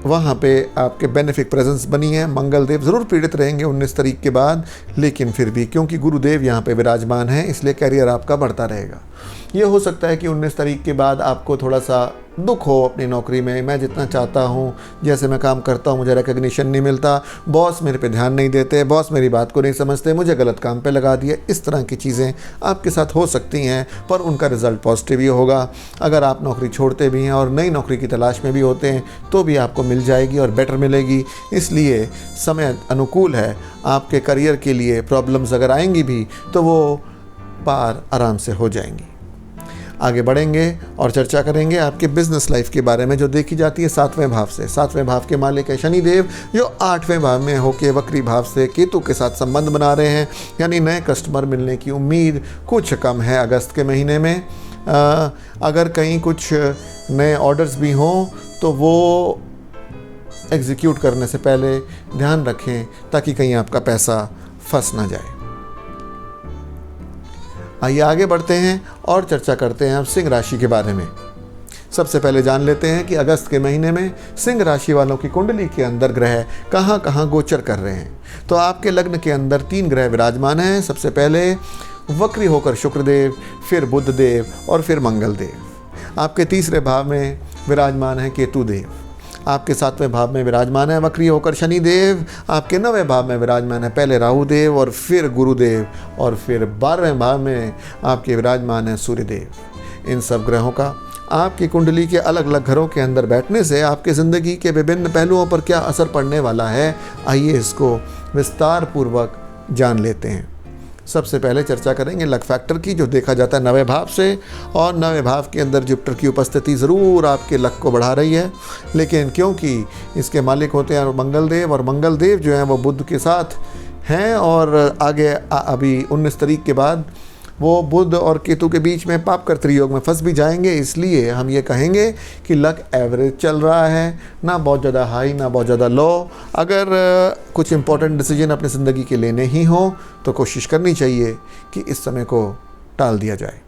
वहाँ पे आपके बेनिफिक प्रेजेंस बनी है। मंगल देव ज़रूर पीड़ित रहेंगे 19 तारीख के बाद, लेकिन फिर भी क्योंकि गुरुदेव यहाँ पे विराजमान है, इसलिए करियर आपका बढ़ता रहेगा। ये हो सकता है कि 19 तारीख के बाद आपको थोड़ा सा दुख हो अपनी नौकरी में, मैं जितना चाहता हूँ, जैसे मैं काम करता हूँ, मुझे रिकग्निशन नहीं मिलता, बॉस मेरे पे ध्यान नहीं देते, बॉस मेरी बात को नहीं समझते, मुझे गलत काम पे लगा दिया। इस तरह की चीज़ें आपके साथ हो सकती हैं, पर उनका रिज़ल्ट पॉजिटिव ही होगा। अगर आप नौकरी छोड़ते भी हैं और नई नौकरी की तलाश में भी होते हैं, तो भी आपको मिल जाएगी और बेटर मिलेगी। इसलिए समय अनुकूल है आपके करियर के लिए। प्रॉब्लम्स अगर आएंगी भी तो वो पार आराम से हो जाएंगी। आगे बढ़ेंगे और चर्चा करेंगे आपके बिजनेस लाइफ के बारे में, जो देखी जाती है 7वें भाव से। 7वें भाव के मालिक है शनि देव, जो 8वें भाव में होके वक्री भाव से केतु के साथ संबंध बना रहे हैं, यानी नए कस्टमर मिलने की उम्मीद कुछ कम है अगस्त के महीने में। अगर कहीं कुछ नए ऑर्डर्स भी हों तो वो एग्जीक्यूट करने से पहले ध्यान रखें, ताकि कहीं आपका पैसा फंस ना जाए। आइए आगे बढ़ते हैं और चर्चा करते हैं अब सिंह राशि के बारे में। सबसे पहले जान लेते हैं कि अगस्त के महीने में सिंह राशि वालों की कुंडली के अंदर ग्रह कहाँ कहाँ गोचर कर रहे हैं। तो आपके लग्न के अंदर 3 ग्रह विराजमान हैं। सबसे पहले वक्री होकर शुक्रदेव, फिर बुध देव और फिर मंगल देव। आपके तीसरे भाव में विराजमान है केतु देव। आपके 7वें भाव में विराजमान है वक्री होकर शनि देव। आपके 9वें भाव में विराजमान है पहले राहु देव और फिर गुरुदेव, और फिर 12वें भाव में आपके विराजमान है सूर्यदेव। इन सब ग्रहों का आपकी कुंडली के अलग अलग घरों के अंदर बैठने से आपके ज़िंदगी के विभिन्न पहलुओं पर क्या असर पड़ने वाला है, आइए इसको विस्तार पूर्वक जान लेते हैं। सबसे पहले चर्चा करेंगे लक फैक्टर की, जो देखा जाता है 9वें भाव से, और 9वें भाव के अंदर जुपिटर की उपस्थिति ज़रूर आपके लक को बढ़ा रही है, लेकिन क्योंकि इसके मालिक होते हैं मंगल देव, और मंगल देव जो हैं वो बुध के साथ हैं, और आगे अभी 19 तारीख के बाद वो बुध और केतु के बीच में पाप कर्तरी योग में फंस भी जाएंगे। इसलिए हम ये कहेंगे कि लक एवरेज चल रहा है, ना बहुत ज़्यादा हाई ना बहुत ज़्यादा लो। अगर कुछ इंपॉर्टेंट डिसीजन अपनी ज़िंदगी के लेने ही हो तो कोशिश करनी चाहिए कि इस समय को टाल दिया जाए।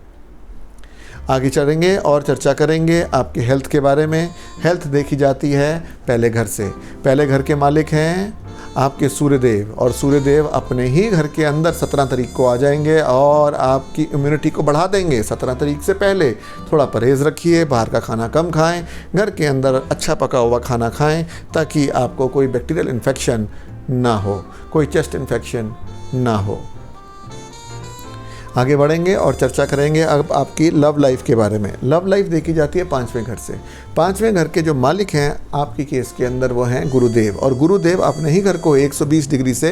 आगे चलेंगे और चर्चा करेंगे आपके हेल्थ के बारे में। हेल्थ देखी जाती है पहले घर से। पहले घर के मालिक हैं आपके सूर्यदेव, और सूर्यदेव अपने ही घर के अंदर 17 तारीख को आ जाएंगे और आपकी इम्यूनिटी को बढ़ा देंगे। 17 तारीख से पहले थोड़ा परहेज़ रखिए, बाहर का खाना कम खाएं, घर के अंदर अच्छा पका हुआ खाना खाएं ताकि आपको कोई बैक्टीरियल इन्फेक्शन ना हो, कोई चेस्ट इन्फेक्शन ना हो। आगे बढ़ेंगे और चर्चा करेंगे अब आपकी लव लाइफ के बारे में। लव लाइफ देखी जाती है 5वें घर से। 5वें घर के जो मालिक हैं आपकी केस के अंदर वो हैं गुरुदेव, और गुरुदेव अपने ही घर को 120 डिग्री से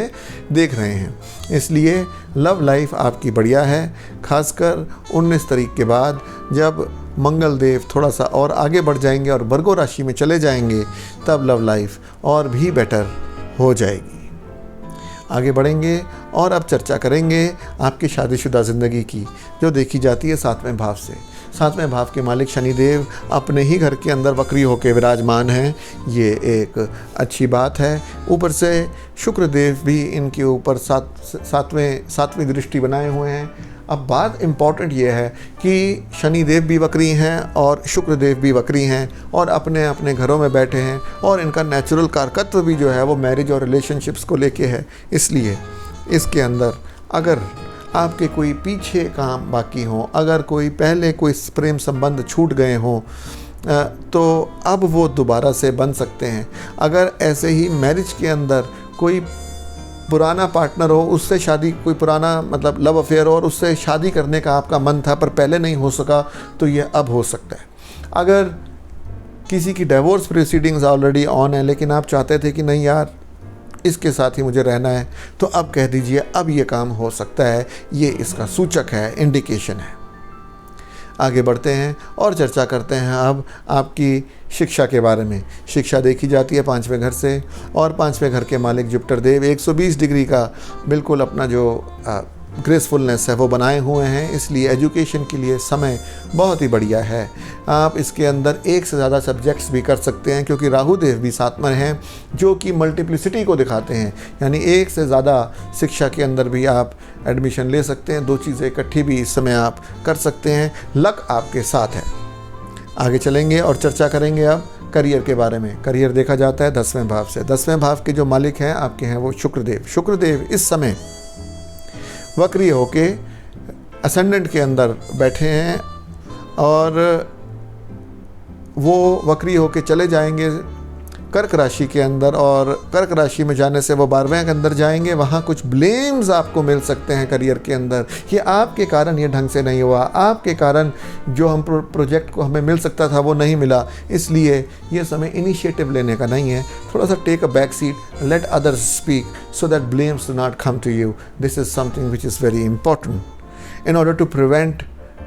देख रहे हैं, इसलिए लव लाइफ आपकी बढ़िया है। खासकर 19 तारीख के बाद जब मंगल देव थोड़ा सा और आगे बढ़ जाएंगे और वर्गो राशि में चले जाएंगे, तब लव लाइफ और भी बेटर हो जाएगी। आगे बढ़ेंगे और अब चर्चा करेंगे आपकी शादीशुदा ज़िंदगी की, जो देखी जाती है 7वें भाव से। 7वें भाव के मालिक शनिदेव अपने ही घर के अंदर वक्री होकर विराजमान हैं, ये एक अच्छी बात है। ऊपर से शुक्रदेव भी इनके ऊपर सातवीं दृष्टि बनाए हुए हैं। अब बात इम्पॉर्टेंट ये है कि शनिदेव भी वक्री हैं और शुक्रदेव भी वक्री हैं और अपने अपने घरों में बैठे हैं, और इनका नेचुरल कारकत्व भी जो है वो मैरिज और रिलेशनशिप्स को लेके है। इसलिए इसके अंदर अगर आपके कोई पीछे काम बाकी हों, अगर कोई पहले कोई प्रेम संबंध छूट गए हों, तो अब वो दोबारा से बन सकते हैं। अगर ऐसे ही मैरिज के अंदर कोई पुराना पार्टनर हो, उससे शादी, कोई पुराना मतलब लव अफेयर हो और उससे शादी करने का आपका मन था पर पहले नहीं हो सका, तो ये अब हो सकता है। अगर किसी की डिवोर्स प्रोसीडिंग्स ऑलरेडी ऑन है लेकिन आप चाहते थे कि नहीं यार इसके साथ ही मुझे रहना है, तो अब कह दीजिए अब ये काम हो सकता है। ये इसका सूचक है, इंडिकेशन है। आगे बढ़ते हैं और चर्चा करते हैं अब आपकी शिक्षा के बारे में। शिक्षा देखी जाती है 5वें घर से, और 5वें घर के मालिक जुपिटर देव 120 डिग्री का बिल्कुल अपना जो ग्रेसफुलनेस है वो बनाए हुए हैं, इसलिए एजुकेशन के लिए समय बहुत ही बढ़िया है। आप इसके अंदर एक से ज़्यादा सब्जेक्ट्स भी कर सकते हैं, क्योंकि राहु देव भी 7 में हैं जो कि मल्टीप्लिसिटी को दिखाते हैं, यानी एक से ज़्यादा शिक्षा के अंदर भी आप एडमिशन ले सकते हैं। 2 चीज़ें इकट्ठी भी इस समय आप कर सकते हैं। लक आपके साथ है। आगे चलेंगे और चर्चा करेंगे अब करियर के बारे में। करियर देखा जाता है 10वें भाव से। 10वें भाव के जो मालिक हैं आपके हैं वो शुक्रदेव। शुक्रदेव इस समय वक्री होके असेंडेंट के अंदर बैठे हैं और वो वक्री होके चले जाएंगे कर्क राशि के अंदर, और कर्क राशि में जाने से वो 12वें के अंदर जाएंगे। वहाँ कुछ ब्लेम्स आपको मिल सकते हैं करियर के अंदर, कि आपके कारण ये ढंग से नहीं हुआ, आपके कारण जो हम प्रोजेक्ट को हमें मिल सकता था वो नहीं मिला। इसलिए ये समय इनिशिएटिव लेने का नहीं है, थोड़ा सा take a back seat, let others speak so that blames do not come to you. This is something which is very important in order to prevent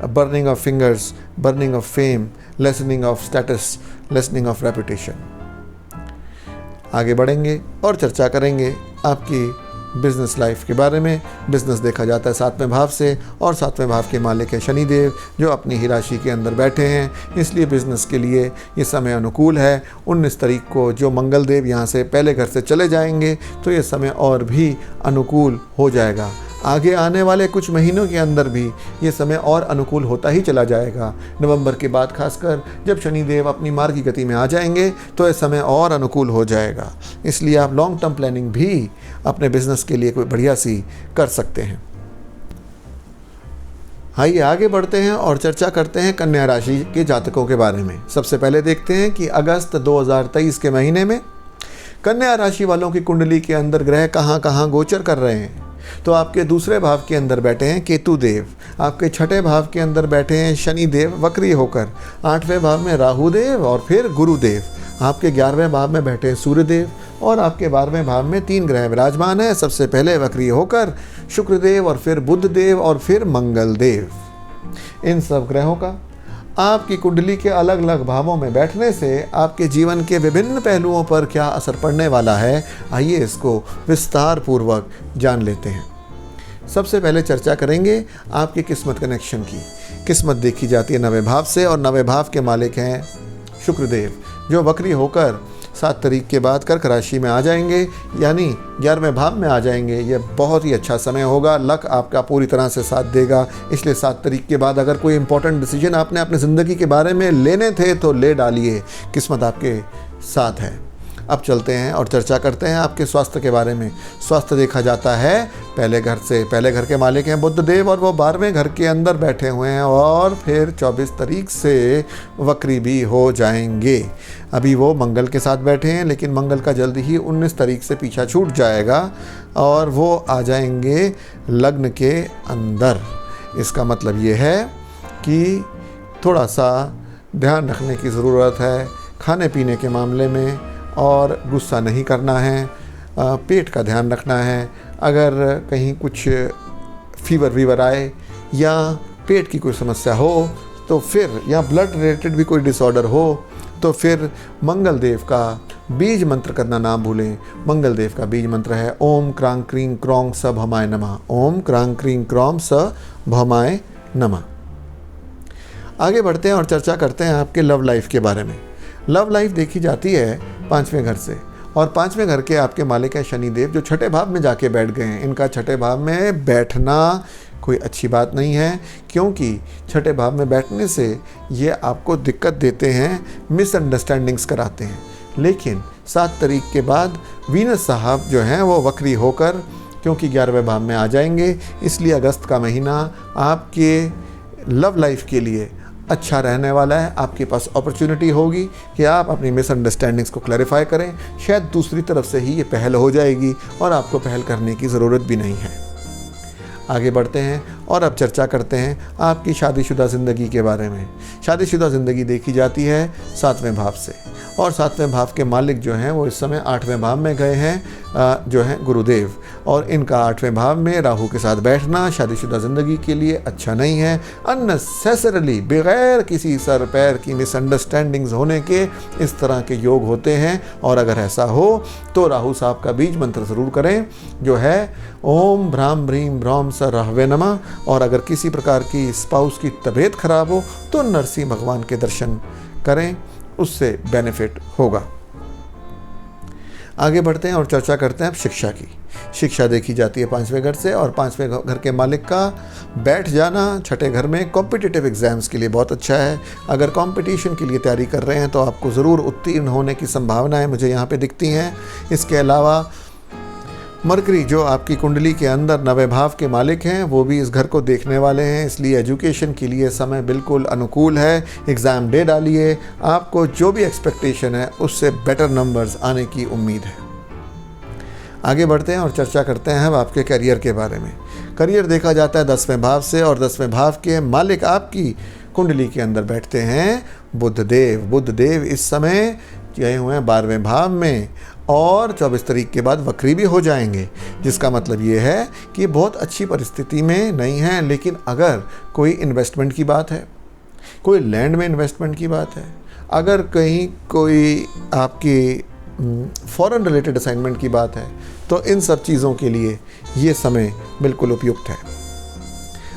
burning of fingers, burning of fame, lessening of status, lessening of reputation। आगे बढ़ेंगे और चर्चा करेंगे आपकी business life के बारे में। Business देखा जाता है 7वें भाव से, और 7वें भाव के मालिक हैं शनिदेव जो अपनी ही राशि के अंदर बैठे हैं, इसलिए बिज़नेस के लिए ये समय अनुकूल है। 19 तारीख को जो मंगल देव यहाँ से पहले घर से चले जाएंगे तो ये समय और भी अनुकूल हो जाएगा। आगे आने वाले कुछ महीनों के अंदर भी ये समय और अनुकूल होता ही चला जाएगा। नवंबर के बाद खासकर जब शनिदेव अपनी मार्ग की गति में आ जाएंगे तो ये समय और अनुकूल हो जाएगा। इसलिए आप लॉन्ग टर्म प्लानिंग भी अपने बिजनेस के लिए कोई बढ़िया सी कर सकते हैं। आइए आगे बढ़ते हैं और चर्चा करते हैं कन्या राशि के जातकों के बारे में। सबसे पहले देखते हैं कि अगस्त 2023 के महीने में कन्या राशि वालों की कुंडली के अंदर ग्रह कहाँ कहाँ गोचर कर रहे हैं। तो आपके दूसरे भाव के अंदर बैठे हैं केतु देव, आपके छठे भाव के अंदर बैठे हैं शनि देव वक्री होकर, 8वें भाव में राहु देव और फिर गुरुदेव, आपके 11वें भाव में बैठे हैं सूर्यदेव, और आपके 12वें भाव में 3 ग्रह विराजमान हैं। सबसे पहले वक्री होकर शुक्रदेव और फिर बुध देव और फिर मंगल देव। इन सब ग्रहों का आपकी कुंडली के अलग अलग भावों में बैठने से आपके जीवन के विभिन्न पहलुओं पर क्या असर पड़ने वाला है, आइए इसको विस्तार पूर्वक जान लेते हैं। सबसे पहले चर्चा करेंगे आपकी किस्मत कनेक्शन की। किस्मत देखी जाती है 9वें भाव से, और 9वें भाव के मालिक हैं शुक्रदेव जो वक्री होकर 7 तारीख के बाद कर्क राशि में आ जाएंगे, यानी 11वें भाव में आ जाएंगे। यह बहुत ही अच्छा समय होगा, लक आपका पूरी तरह से साथ देगा। इसलिए 7 तारीख के बाद अगर कोई इंपॉर्टेंट डिसीजन आपने अपनी ज़िंदगी के बारे में लेने थे तो ले डालिए, किस्मत आपके साथ है। अब चलते हैं और चर्चा करते हैं आपके स्वास्थ्य के बारे में। स्वास्थ्य देखा जाता है पहले घर के मालिक हैं बुध देव और वो 12वें घर के अंदर बैठे हुए हैं और फिर 24 तारीख से वक्री भी हो जाएंगे। अभी वो मंगल के साथ बैठे हैं, लेकिन मंगल का जल्दी ही 19 तारीख से पीछा छूट जाएगा और वो आ जाएंगे लग्न के अंदर। इसका मतलब ये है कि थोड़ा सा ध्यान रखने की ज़रूरत है खाने पीने के मामले में, और गुस्सा नहीं करना है, पेट का ध्यान रखना है। अगर कहीं कुछ फीवर वीवर आए या पेट की कोई समस्या हो तो फिर, या ब्लड रिलेटेड भी कोई डिसऑर्डर हो तो फिर मंगल देव का बीज मंत्र करना ना भूलें। मंगल देव का बीज मंत्र है ओम क्रांग क्रीं क्रौं स भौमाय नमः। ओम क्रांग क्रीं क्रौं स भौमाय नमः। आगे बढ़ते हैं और चर्चा करते हैं आपके लव लाइफ के बारे में। लव लाइफ देखी जाती है 5वें घर से, और 5वें घर के आपके मालिक हैं शनिदेव, जो छठे भाव में जाके बैठ गए हैं। इनका छठे भाव में बैठना कोई अच्छी बात नहीं है, क्योंकि छठे भाव में बैठने से ये आपको दिक्कत देते हैं, मिसअंडरस्टैंडिंग्स कराते हैं। लेकिन 7 तारीख के बाद वीनस साहब जो हैं वो वक्री होकर, क्योंकि 11वें भाव में आ जाएंगे, इसलिए अगस्त का महीना आपके लव लाइफ के लिए अच्छा रहने वाला है। आपके पास अपॉर्चुनिटी होगी कि आप अपनी मिसअंडरस्टैंडिंग्स को क्लैरिफाई करें। शायद दूसरी तरफ से ही ये पहल हो जाएगी और आपको पहल करने की ज़रूरत भी नहीं है। आगे बढ़ते हैं और अब चर्चा करते हैं आपकी शादीशुदा ज़िंदगी के बारे में। शादीशुदा ज़िंदगी देखी जाती है 7वें भाव से, और 7वें भाव के मालिक जो हैं वो इस समय 8वें भाव में गए हैं, जो हैं गुरुदेव, और इनका 8वें भाव में राहु के साथ बैठना शादीशुदा ज़िंदगी के लिए अच्छा नहीं है। अननेसेसरली बगैर किसी सर पैर की मिसअंडरस्टैंडिंग्स होने के इस तरह के योग होते हैं, और अगर ऐसा हो तो राहु साहब का बीज मंत्र ज़रूर करें, जो है ओम भ्राम भ्रीम भ्रौम स रहवे नमः। और अगर किसी प्रकार की स्पाउस की तबीयत खराब हो तो नरसिंह भगवान के दर्शन करें, उससे बेनिफिट होगा। आगे बढ़ते हैं और चर्चा करते हैं अब शिक्षा की। शिक्षा देखी जाती है 5वें घर से, और 5वें घर के मालिक का बैठ जाना छठे घर में कॉम्पिटिटिव एग्ज़ाम्स के लिए बहुत अच्छा है। अगर कंपटीशन के लिए तैयारी कर रहे हैं तो आपको ज़रूर उत्तीर्ण होने की संभावनाएं मुझे यहाँ पे दिखती हैं। इसके अलावा मरकरी जो आपकी कुंडली के अंदर 9वें भाव के मालिक हैं, वो भी इस घर को देखने वाले हैं, इसलिए एजुकेशन के लिए समय बिल्कुल अनुकूल है। एग्ज़ाम दे डालिए, आपको जो भी एक्सपेक्टेशन है उससे बेटर नंबर्स आने की उम्मीद है। आगे बढ़ते हैं और चर्चा करते हैं अब आपके करियर के बारे में। करियर देखा जाता है 10वें भाव से, और 10वें भाव के मालिक आपकी कुंडली के अंदर बैठते हैं बुध देव। बुध देव इस समय गए हुए हैं 12वें भाव में, और 24 तारीख के बाद वक्री भी हो जाएंगे, जिसका मतलब ये है कि बहुत अच्छी परिस्थिति में नहीं है। लेकिन अगर कोई इन्वेस्टमेंट की बात है, कोई लैंड में इन्वेस्टमेंट की बात है, अगर कहीं कोई आपकी फॉरेन रिलेटेड असाइनमेंट की बात है, तो इन सब चीज़ों के लिए ये समय बिल्कुल उपयुक्त है।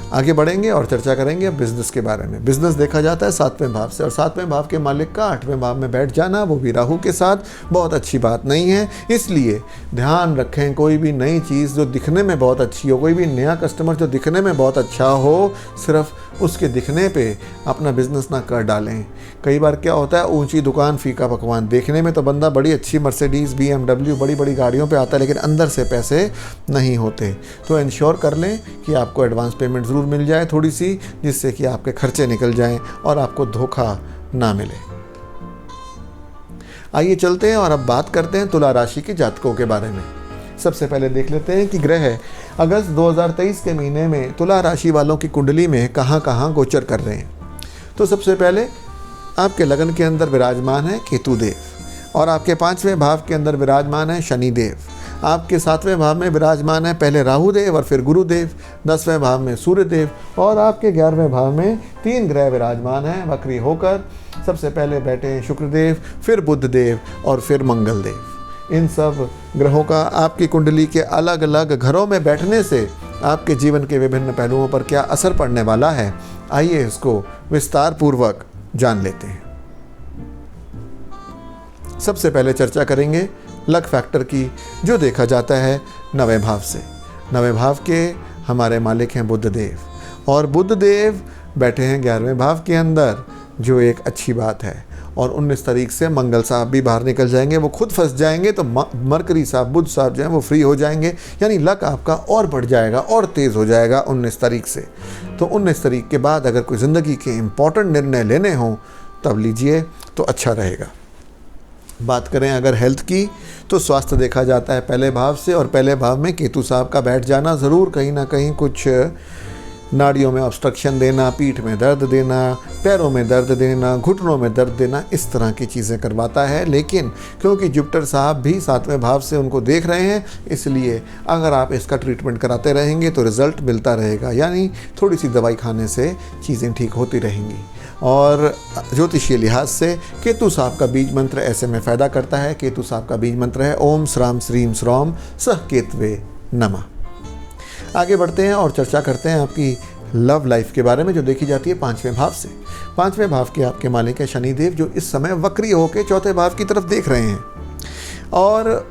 आगे बढ़ेंगे और चर्चा करेंगे अब बिज़नेस के बारे में। बिज़नेस देखा जाता है 7वें भाव से, और 7वें भाव के मालिक का 8वें भाव में बैठ जाना, वो भी राहु के साथ, बहुत अच्छी बात नहीं है। इसलिए ध्यान रखें, कोई भी नई चीज़ जो दिखने में बहुत अच्छी हो, कोई भी नया कस्टमर जो दिखने में बहुत अच्छा हो, सिर्फ उसके दिखने पे अपना बिज़नेस ना कर डालें। कई बार क्या होता है, ऊंची दुकान फीका पकवान, देखने में तो बंदा बड़ी अच्छी मर्सिडीज़ BMW बड़ी बड़ी गाड़ियों पे आता है, लेकिन अंदर से पैसे नहीं होते। तो इंश्योर कर लें कि आपको एडवांस पेमेंट ज़रूर मिल जाए थोड़ी सी, जिससे कि आपके खर्चे निकल जाएं और आपको धोखा ना मिले। आइए चलते हैं और अब बात करते हैं तुला राशि के जातकों के बारे में। सबसे पहले देख लेते हैं कि ग्रह अगस्त 2023 के महीने में तुला राशि वालों की कुंडली में कहाँ कहाँ गोचर कर रहे हैं। तो सबसे पहले आपके लगन के अंदर विराजमान है केतु देव, और आपके 5वें भाव के अंदर विराजमान है शनि देव। आपके 7वें भाव में विराजमान है पहले राहु देव और फिर गुरुदेव, 10वें भाव में सूर्य देव, और आपके 11वें भाव में 3 ग्रह विराजमान हैं वक्री होकर। सबसे पहले बैठे हैं शुक्रदेव, फिर बुध देव और फिर मंगल देव। इन सब ग्रहों का आपकी कुंडली के अलग अलग घरों में बैठने से आपके जीवन के विभिन्न पहलुओं पर क्या असर पड़ने वाला है, आइए इसको विस्तार पूर्वक जान लेते हैं। सबसे पहले चर्चा करेंगे लक फैक्टर की, जो देखा जाता है 9वें भाव से। 9वें भाव के हमारे मालिक हैं बुध देव, और बुध देव बैठे हैं 11वें भाव के अंदर, जो एक अच्छी बात है। और 19 तारीख से मंगल साहब भी बाहर निकल जाएंगे, वो खुद फंस जाएंगे तो मरकरी साहब, बुध साहब जो हैं वो फ्री हो जाएंगे। यानी लक आपका और बढ़ जाएगा और तेज़ हो जाएगा 19 तारीख से। तो 19 तारीख के बाद अगर कोई ज़िंदगी के इम्पॉर्टेंट निर्णय लेने हों तब लीजिए तो अच्छा रहेगा। बात करें अगर हेल्थ की तो स्वास्थ्य देखा जाता है पहले भाव से, और पहले भाव में केतु साहब का बैठ जाना ज़रूर कहीं ना कहीं कुछ नाड़ियों में ऑब्स्ट्रक्शन देना, पीठ में दर्द देना, पैरों में दर्द देना, घुटनों में दर्द देना, इस तरह की चीज़ें करवाता है। लेकिन क्योंकि जुपिटर साहब भी 7वें भाव से उनको देख रहे हैं, इसलिए अगर आप इसका ट्रीटमेंट कराते रहेंगे तो रिज़ल्ट मिलता रहेगा। यानी थोड़ी सी दवाई खाने से चीज़ें ठीक होती रहेंगी। और ज्योतिषीय लिहाज से केतु साहब का बीज मंत्र ऐसे में फ़ायदा करता है। केतु साहब का बीज मंत्र है ओम श्राम श्रीम श्रौम सह केतवे नमः। आगे बढ़ते हैं और चर्चा करते हैं आपकी लव लाइफ के बारे में, जो देखी जाती है 5वें भाव से। 5वें भाव के आपके मालिक है शनिदेव, जो इस समय वक्री होकर 4थे भाव की तरफ देख रहे हैं। और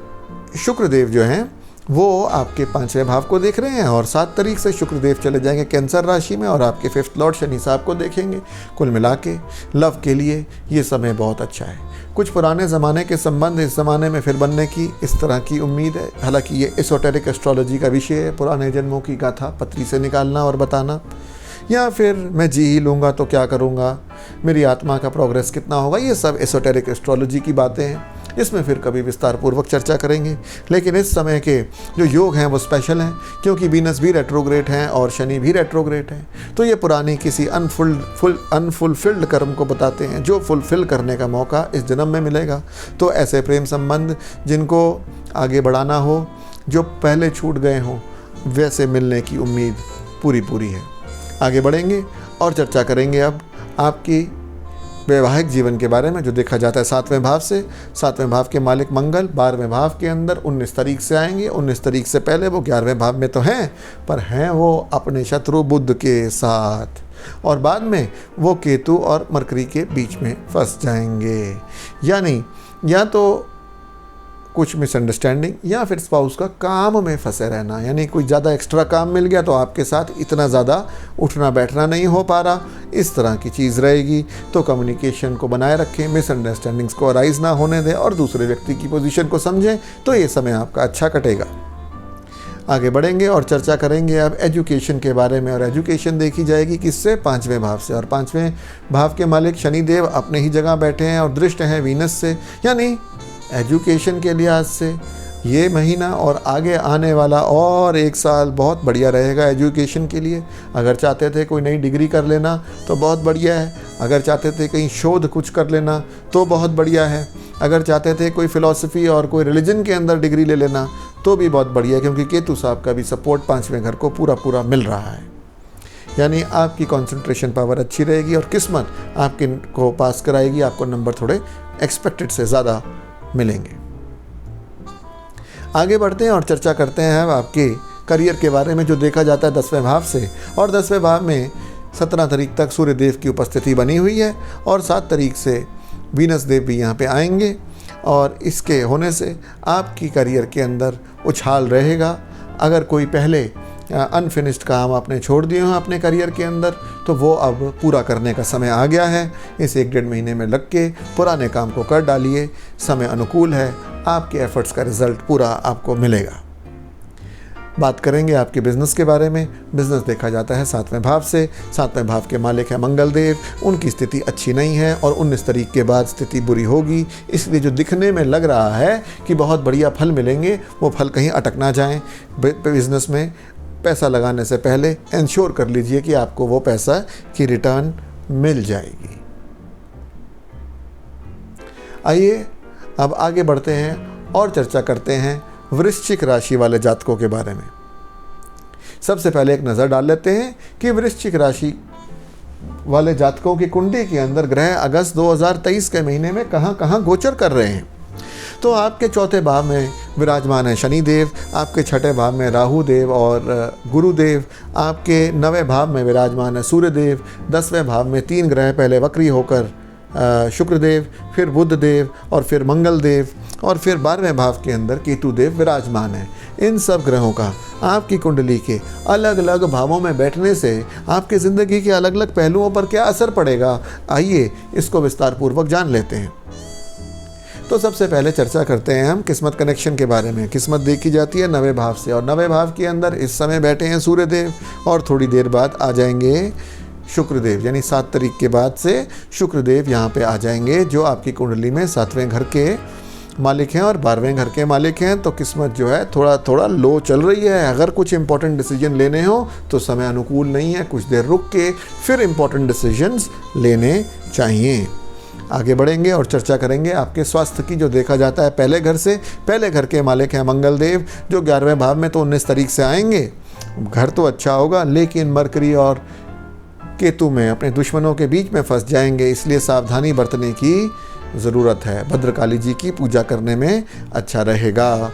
शुक्रदेव जो हैं वो आपके 5वें भाव को देख रहे हैं, और 7 तारीख से शुक्रदेव चले जाएंगे कैंसर राशि में और आपके 5th लॉर्ड शनि साहब को देखेंगे। कुल मिला के लव के लिए ये समय बहुत अच्छा है। कुछ पुराने ज़माने के संबंध इस ज़माने में फिर बनने की इस तरह की उम्मीद है। हालांकि ये एसोटेरिक एस्ट्रोलॉजी का विषय है, पुराने जन्मों की गाथा पत्री से निकालना और बताना, या फिर मैं जी ही लूँगा तो क्या करूँगा, मेरी आत्मा का प्रोग्रेस कितना होगा, ये सब एसोटेरिक एस्ट्रोलॉजी की बातें हैं। इसमें फिर कभी विस्तार पूर्वक चर्चा करेंगे। लेकिन इस समय के जो योग हैं वो स्पेशल हैं, क्योंकि वीनस भी रेट्रोग्रेड हैं और शनि भी रेट्रोग्रेड हैं। तो ये पुरानी किसी अनफुलफिल्ड कर्म को बताते हैं, जो फुलफिल करने का मौका इस जन्म में मिलेगा। तो ऐसे प्रेम संबंध जिनको आगे बढ़ाना हो, जो पहले छूट गए हों, वैसे मिलने की उम्मीद पूरी है। आगे बढ़ेंगे और चर्चा करेंगे अब आपकी वैवाहिक जीवन के बारे में, जो देखा जाता है 7वें भाव से। 7वें भाव के मालिक मंगल 12वें भाव के अंदर 19 तारीख से आएंगे। 19 तारीख से पहले वो 11वें भाव में तो हैं, पर हैं वो अपने शत्रु बुध के साथ, और बाद में वो केतु और मरकरी के बीच में फंस जाएंगे। यानी या तो कुछ मिसअंडरस्टैंडिंग या फिर स्पाउस का काम में फंसे रहना, यानी कोई ज़्यादा एक्स्ट्रा काम मिल गया तो आपके साथ इतना ज़्यादा उठना बैठना नहीं हो पा रहा, इस तरह की चीज़ रहेगी। तो कम्युनिकेशन को बनाए रखें, मिसअंडरस्टैंडिंग्स को अराइज ना होने दें और दूसरे व्यक्ति की पोजीशन को समझें, तो ये समय आपका अच्छा कटेगा। आगे बढ़ेंगे और चर्चा करेंगे अब एजुकेशन के बारे में, और एजुकेशन देखी जाएगी किससे, 5वें भाव से। और 5वें भाव के मालिक शनिदेव अपने ही जगह बैठे हैं और दृष्ट हैं वीनस से। यानी एजुकेशन के लिहाज से ये महीना और आगे आने वाला और 1 साल बहुत बढ़िया रहेगा एजुकेशन के लिए। अगर चाहते थे कोई नई डिग्री कर लेना तो बहुत बढ़िया है, अगर चाहते थे कहीं शोध कुछ कर लेना तो बहुत बढ़िया है, अगर चाहते थे कोई फ़िलॉसफी और कोई रिलीजन के अंदर डिग्री ले लेना तो भी बहुत बढ़िया है, क्योंकि केतु साहब का भी सपोर्ट 5वें घर को पूरा मिल रहा है। यानी आपकी कंसंट्रेशन पावर अच्छी रहेगी और किस्मत आपके को पास कराएगी, आपको नंबर थोड़े एक्सपेक्टेड से ज़्यादा मिलेंगे। आगे बढ़ते हैं और चर्चा करते हैं अब आपके करियर के बारे में, जो देखा जाता है 10वें भाव से। और 10वें भाव में 17 तारीख तक सूर्य देव की उपस्थिति बनी हुई है, और 7 तारीख से वीनस देव भी यहाँ पे आएंगे, और इसके होने से आपकी करियर के अंदर उछाल रहेगा। अगर कोई पहले अनफिनिश्ड काम आपने छोड़ दिए हो अपने करियर के अंदर, तो वो अब पूरा करने का समय आ गया है। इस 1-1.5 महीने में लग के पुराने काम को कर डालिए, समय अनुकूल है, आपके एफर्ट्स का रिज़ल्ट पूरा आपको मिलेगा। बात करेंगे आपके बिज़नेस के बारे में। बिज़नेस देखा जाता है 7वें भाव से। 7वें भाव के मालिक है मंगल देव, उनकी स्थिति अच्छी नहीं है और 19 तारीख के बाद स्थिति बुरी होगी। इसलिए जो दिखने में लग रहा है कि बहुत बढ़िया फल मिलेंगे, वो फल कहीं अटक ना जाएं। बिज़नेस में पैसा लगाने से पहले इंश्योर कर लीजिए कि आपको वो पैसा की रिटर्न मिल जाएगी। आइए अब आगे बढ़ते हैं और चर्चा करते हैं वृश्चिक राशि वाले जातकों के बारे में। सबसे पहले एक नज़र डाल लेते हैं कि वृश्चिक राशि वाले जातकों की कुंडली के अंदर ग्रह अगस्त 2023 के महीने में कहाँ गोचर कर रहे हैं। तो आपके 4थे भाव में विराजमान है शनिदेव, आपके 6ठे भाव में राहु देव और गुरुदेव, आपके 9वें भाव में विराजमान है सूर्यदेव, 10वें भाव में 3 ग्रह पहले वक्री होकर शुक्र देव, फिर बुध देव और फिर मंगल देव और फिर 12वें भाव के अंदर केतु देव विराजमान है। इन सब ग्रहों का आपकी कुंडली के अलग अलग भावों में बैठने से आपकी ज़िंदगी के अलग अलग पहलुओं पर क्या असर पड़ेगा, आइए इसको विस्तार पूर्वक जान लेते हैं। तो सबसे पहले चर्चा करते हैं हम किस्मत कनेक्शन के बारे में। किस्मत देखी जाती है 9वें भाव से और 9वें भाव के अंदर इस समय बैठे हैं सूर्य देव और थोड़ी देर बाद आ जाएंगे शुक्र देव, यानी 7 तारीख के बाद से शुक्र देव यहाँ पे आ जाएंगे, जो आपकी कुंडली में 7वें घर के मालिक हैं और 12वें घर के मालिक हैं। तो किस्मत जो है थोड़ा थोड़ा लो चल रही है। अगर कुछ इंपॉर्टेंट डिसीजन लेने हो तो समय अनुकूल नहीं है, कुछ देर रुक के फिर इंपॉर्टेंट डिसीजंस लेने चाहिए। आगे बढ़ेंगे और चर्चा करेंगे आपके स्वास्थ्य की, जो देखा जाता है पहले घर से। पहले घर के मालिक हैं मंगल देव, जो 11वें भाव में तो 19 तारीख से आएंगे। घर तो अच्छा होगा, लेकिन मरकरी और केतु में अपने दुश्मनों के बीच में फंस जाएंगे, इसलिए सावधानी बरतने की ज़रूरत है। भद्रकाली जी की पूजा करने में अच्छा रहेगा।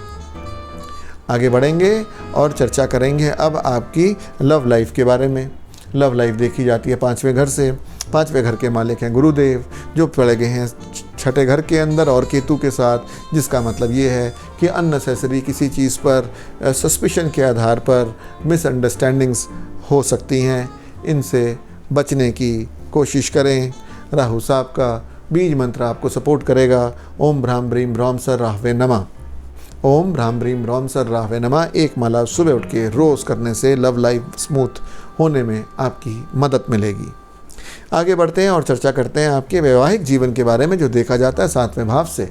आगे बढ़ेंगे और चर्चा करेंगे अब आपकी लव लाइफ के बारे में। लव लाइफ देखी जाती है 5वें घर से। 5वें घर के मालिक हैं गुरुदेव, जो पड़े गए हैं 6ठे घर के अंदर और केतु के साथ, जिसका मतलब ये है कि अननेसेसरी किसी चीज़ पर सस्पिशन के आधार पर मिसअंडरस्टैंडिंग्स हो सकती हैं, इनसे बचने की कोशिश करें। राहु साहब का बीज मंत्र आपको सपोर्ट करेगा। ओम भ्राम ब्रीम भ्रौम सर राहवे नमः। ओम भ्राम ब्रीम भ्रौम सर राहवे नमः एक माला सुबह उठ के रोज़ करने से लव लाइफ स्मूथ होने में आपकी मदद मिलेगी। आगे बढ़ते हैं और चर्चा करते हैं आपके वैवाहिक जीवन के बारे में, जो देखा जाता है 7वें भाव से।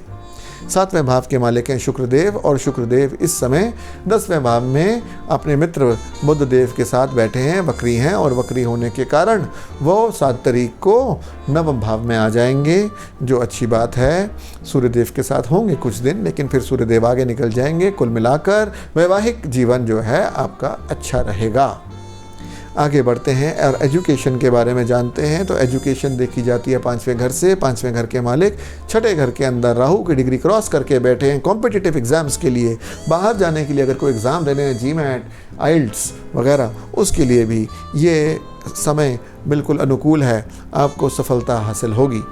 7वें भाव के मालिक हैं शुक्रदेव और शुक्रदेव इस समय 10वें भाव में अपने मित्र बुध देव के साथ बैठे हैं, वक्री हैं, और वक्री होने के कारण वो 7 तारीख को 9वें भाव में आ जाएंगे, जो अच्छी बात है। सूर्यदेव के साथ होंगे कुछ दिन, लेकिन फिर सूर्यदेव आगे निकल जाएंगे। कुल मिलाकर वैवाहिक जीवन जो है आपका अच्छा रहेगा। आगे बढ़ते हैं और एजुकेशन के बारे में जानते हैं। तो एजुकेशन देखी जाती है 5वें घर से। 5वें घर के मालिक 6ठे घर के अंदर राहु की डिग्री क्रॉस करके बैठे हैं कॉम्पिटिटिव एग्ज़ाम्स के लिए, बाहर जाने के लिए। अगर कोई एग्ज़ाम देने हैं, जीमैट, आइल्ट्स वगैरह, उसके लिए भी ये समय बिल्कुल अनुकूल है, आपको सफलता हासिल होगी।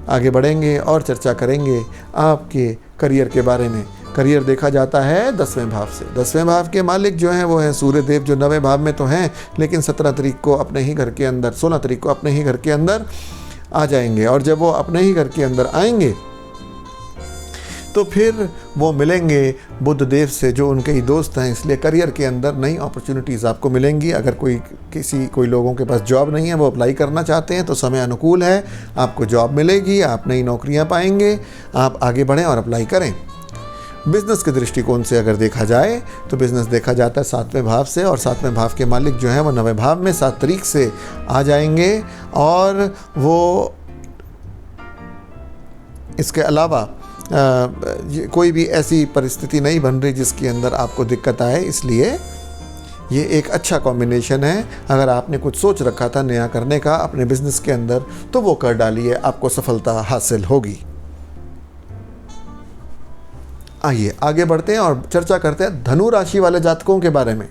आगे बढ़ेंगे और चर्चा करेंगे आपके करियर के बारे में। करियर देखा जाता है 10वें भाव से। 10वें भाव के मालिक जो हैं वो हैं सूर्यदेव, जो 9वें भाव में तो हैं, लेकिन 17 तारीख को अपने ही घर के अंदर, 16 तारीख को अपने ही घर के अंदर आ जाएंगे। और जब वो अपने ही घर के अंदर आएंगे तो फिर वो मिलेंगे बुध देव से, जो उनके ही दोस्त हैं, इसलिए करियर के अंदर नई अपॉर्चुनिटीज़ आपको मिलेंगी। अगर कोई लोगों के पास जॉब नहीं है, वो अप्लाई करना चाहते हैं, तो समय अनुकूल है, आपको जॉब मिलेगी, आप नई नौकरियां पाएंगे। आप आगे बढ़ें और अप्लाई करें। बिज़नेस के दृष्टिकोण से अगर देखा जाए तो बिज़नेस देखा जाता है 7वें भाव से, और 7वें भाव के मालिक जो हैं वो 9वें भाव में 7 तारीख से आ जाएंगे। और वो इसके अलावा कोई भी ऐसी परिस्थिति नहीं बन रही जिसके अंदर आपको दिक्कत आए, इसलिए ये एक अच्छा कॉम्बिनेशन है। अगर आपने कुछ सोच रखा था नया करने का अपने बिज़नेस के अंदर, तो वो कर डालिए, आपको सफलता हासिल होगी। आइए आगे बढ़ते हैं और चर्चा करते हैं धनु राशि वाले जातकों के बारे में।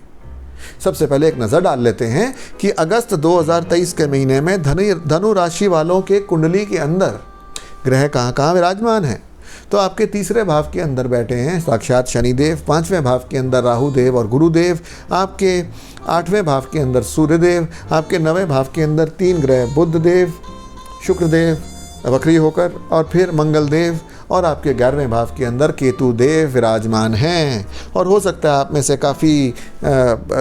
सबसे पहले एक नज़र डाल लेते हैं कि अगस्त 2023 के महीने में धनु राशि वालों के कुंडली के अंदर ग्रह कहाँ कहाँ विराजमान हैं। तो आपके 3रे भाव के अंदर बैठे हैं साक्षात शनिदेव, 5वें भाव के अंदर राहुदेव और गुरुदेव, आपके 8वें भाव के अंदर सूर्यदेव, आपके 9वें भाव के अंदर 3 ग्रह बुधदेव, शुक्रदेव वक्री होकर, और फिर मंगलदेव, और आपके 11वें भाव के अंदर केतु देव विराजमान हैं। और हो सकता है आप में से काफ़ी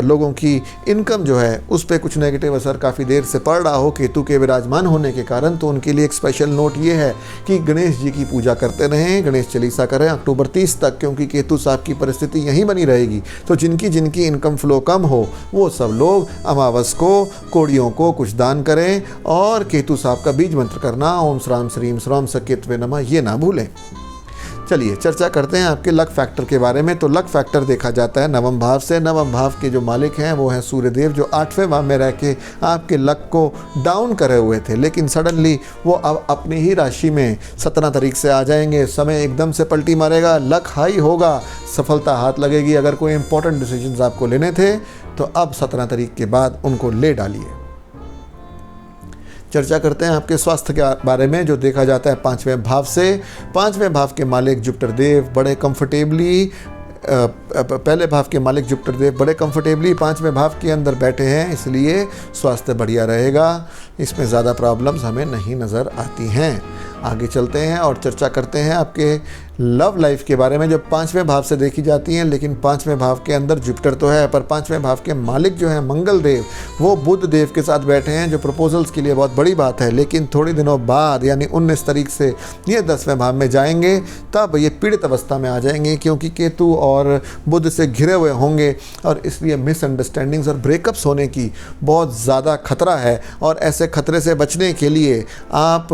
लोगों की इनकम जो है उस पर कुछ नेगेटिव असर काफ़ी देर से पड़ रहा हो केतु के विराजमान होने के कारण। तो उनके लिए एक स्पेशल नोट ये है कि गणेश जी की पूजा करते रहें, गणेश चालीसा करें अक्टूबर 30 तक, क्योंकि केतु साहब की परिस्थिति यहीं बनी रहेगी। तो जिनकी इनकम फ्लो कम हो वो सब लोग अमावस को कोड़ियों को कुछ दान करें, और केतु साहब का बीज मंत्र करना ओम श्राम श्रीम श्राम सकेतवे नमः ये ना भूलें। चलिए चर्चा करते हैं आपके लक फैक्टर के बारे में। तो लक फैक्टर देखा जाता है 9वें भाव से। 9वें भाव के जो मालिक हैं वो हैं सूर्यदेव, जो 8वें भाव में रह के आपके लक को डाउन करे हुए थे, लेकिन सडनली वो अब अपनी ही राशि में 17 तारीख से आ जाएंगे। समय एकदम से पलटी मारेगा, लक हाई होगा, सफलता हाथ लगेगी। अगर कोई इंपॉर्टेंट डिसीजंस आपको लेने थे तो अब 17 तारीख के बाद उनको ले डालिए। चर्चा करते हैं आपके स्वास्थ्य के बारे में, जो देखा जाता है 5वें भाव से। 5वें भाव के मालिक जुपिटर देव बड़े कंफर्टेबली, पहले भाव के मालिक जुपिटर देव बड़े कंफर्टेबली 5वें भाव के अंदर बैठे हैं, इसलिए स्वास्थ्य बढ़िया रहेगा। इसमें ज़्यादा प्रॉब्लम्स हमें नहीं नज़र आती हैं। आगे चलते हैं और चर्चा करते हैं आपके लव लाइफ के बारे में, जो 5वें भाव से देखी जाती हैं। लेकिन 5वें भाव के अंदर जुपिटर तो है, पर 5वें भाव के मालिक जो है मंगल देव, वो बुध देव के साथ बैठे हैं, जो प्रपोजल्स के लिए बहुत बड़ी बात है। लेकिन थोड़ी दिनों बाद यानी 19 तारीख से ये 10वें भाव में जाएंगे, तब ये पीड़ित अवस्था में आ जाएंगे, क्योंकि केतु और बुध से घिरे हुए होंगे, और इसलिए मिसअंडरस्टैंडिंग्स और ब्रेकअप्स होने की बहुत ज़्यादा खतरा है। और ऐसे खतरे से बचने के लिए आप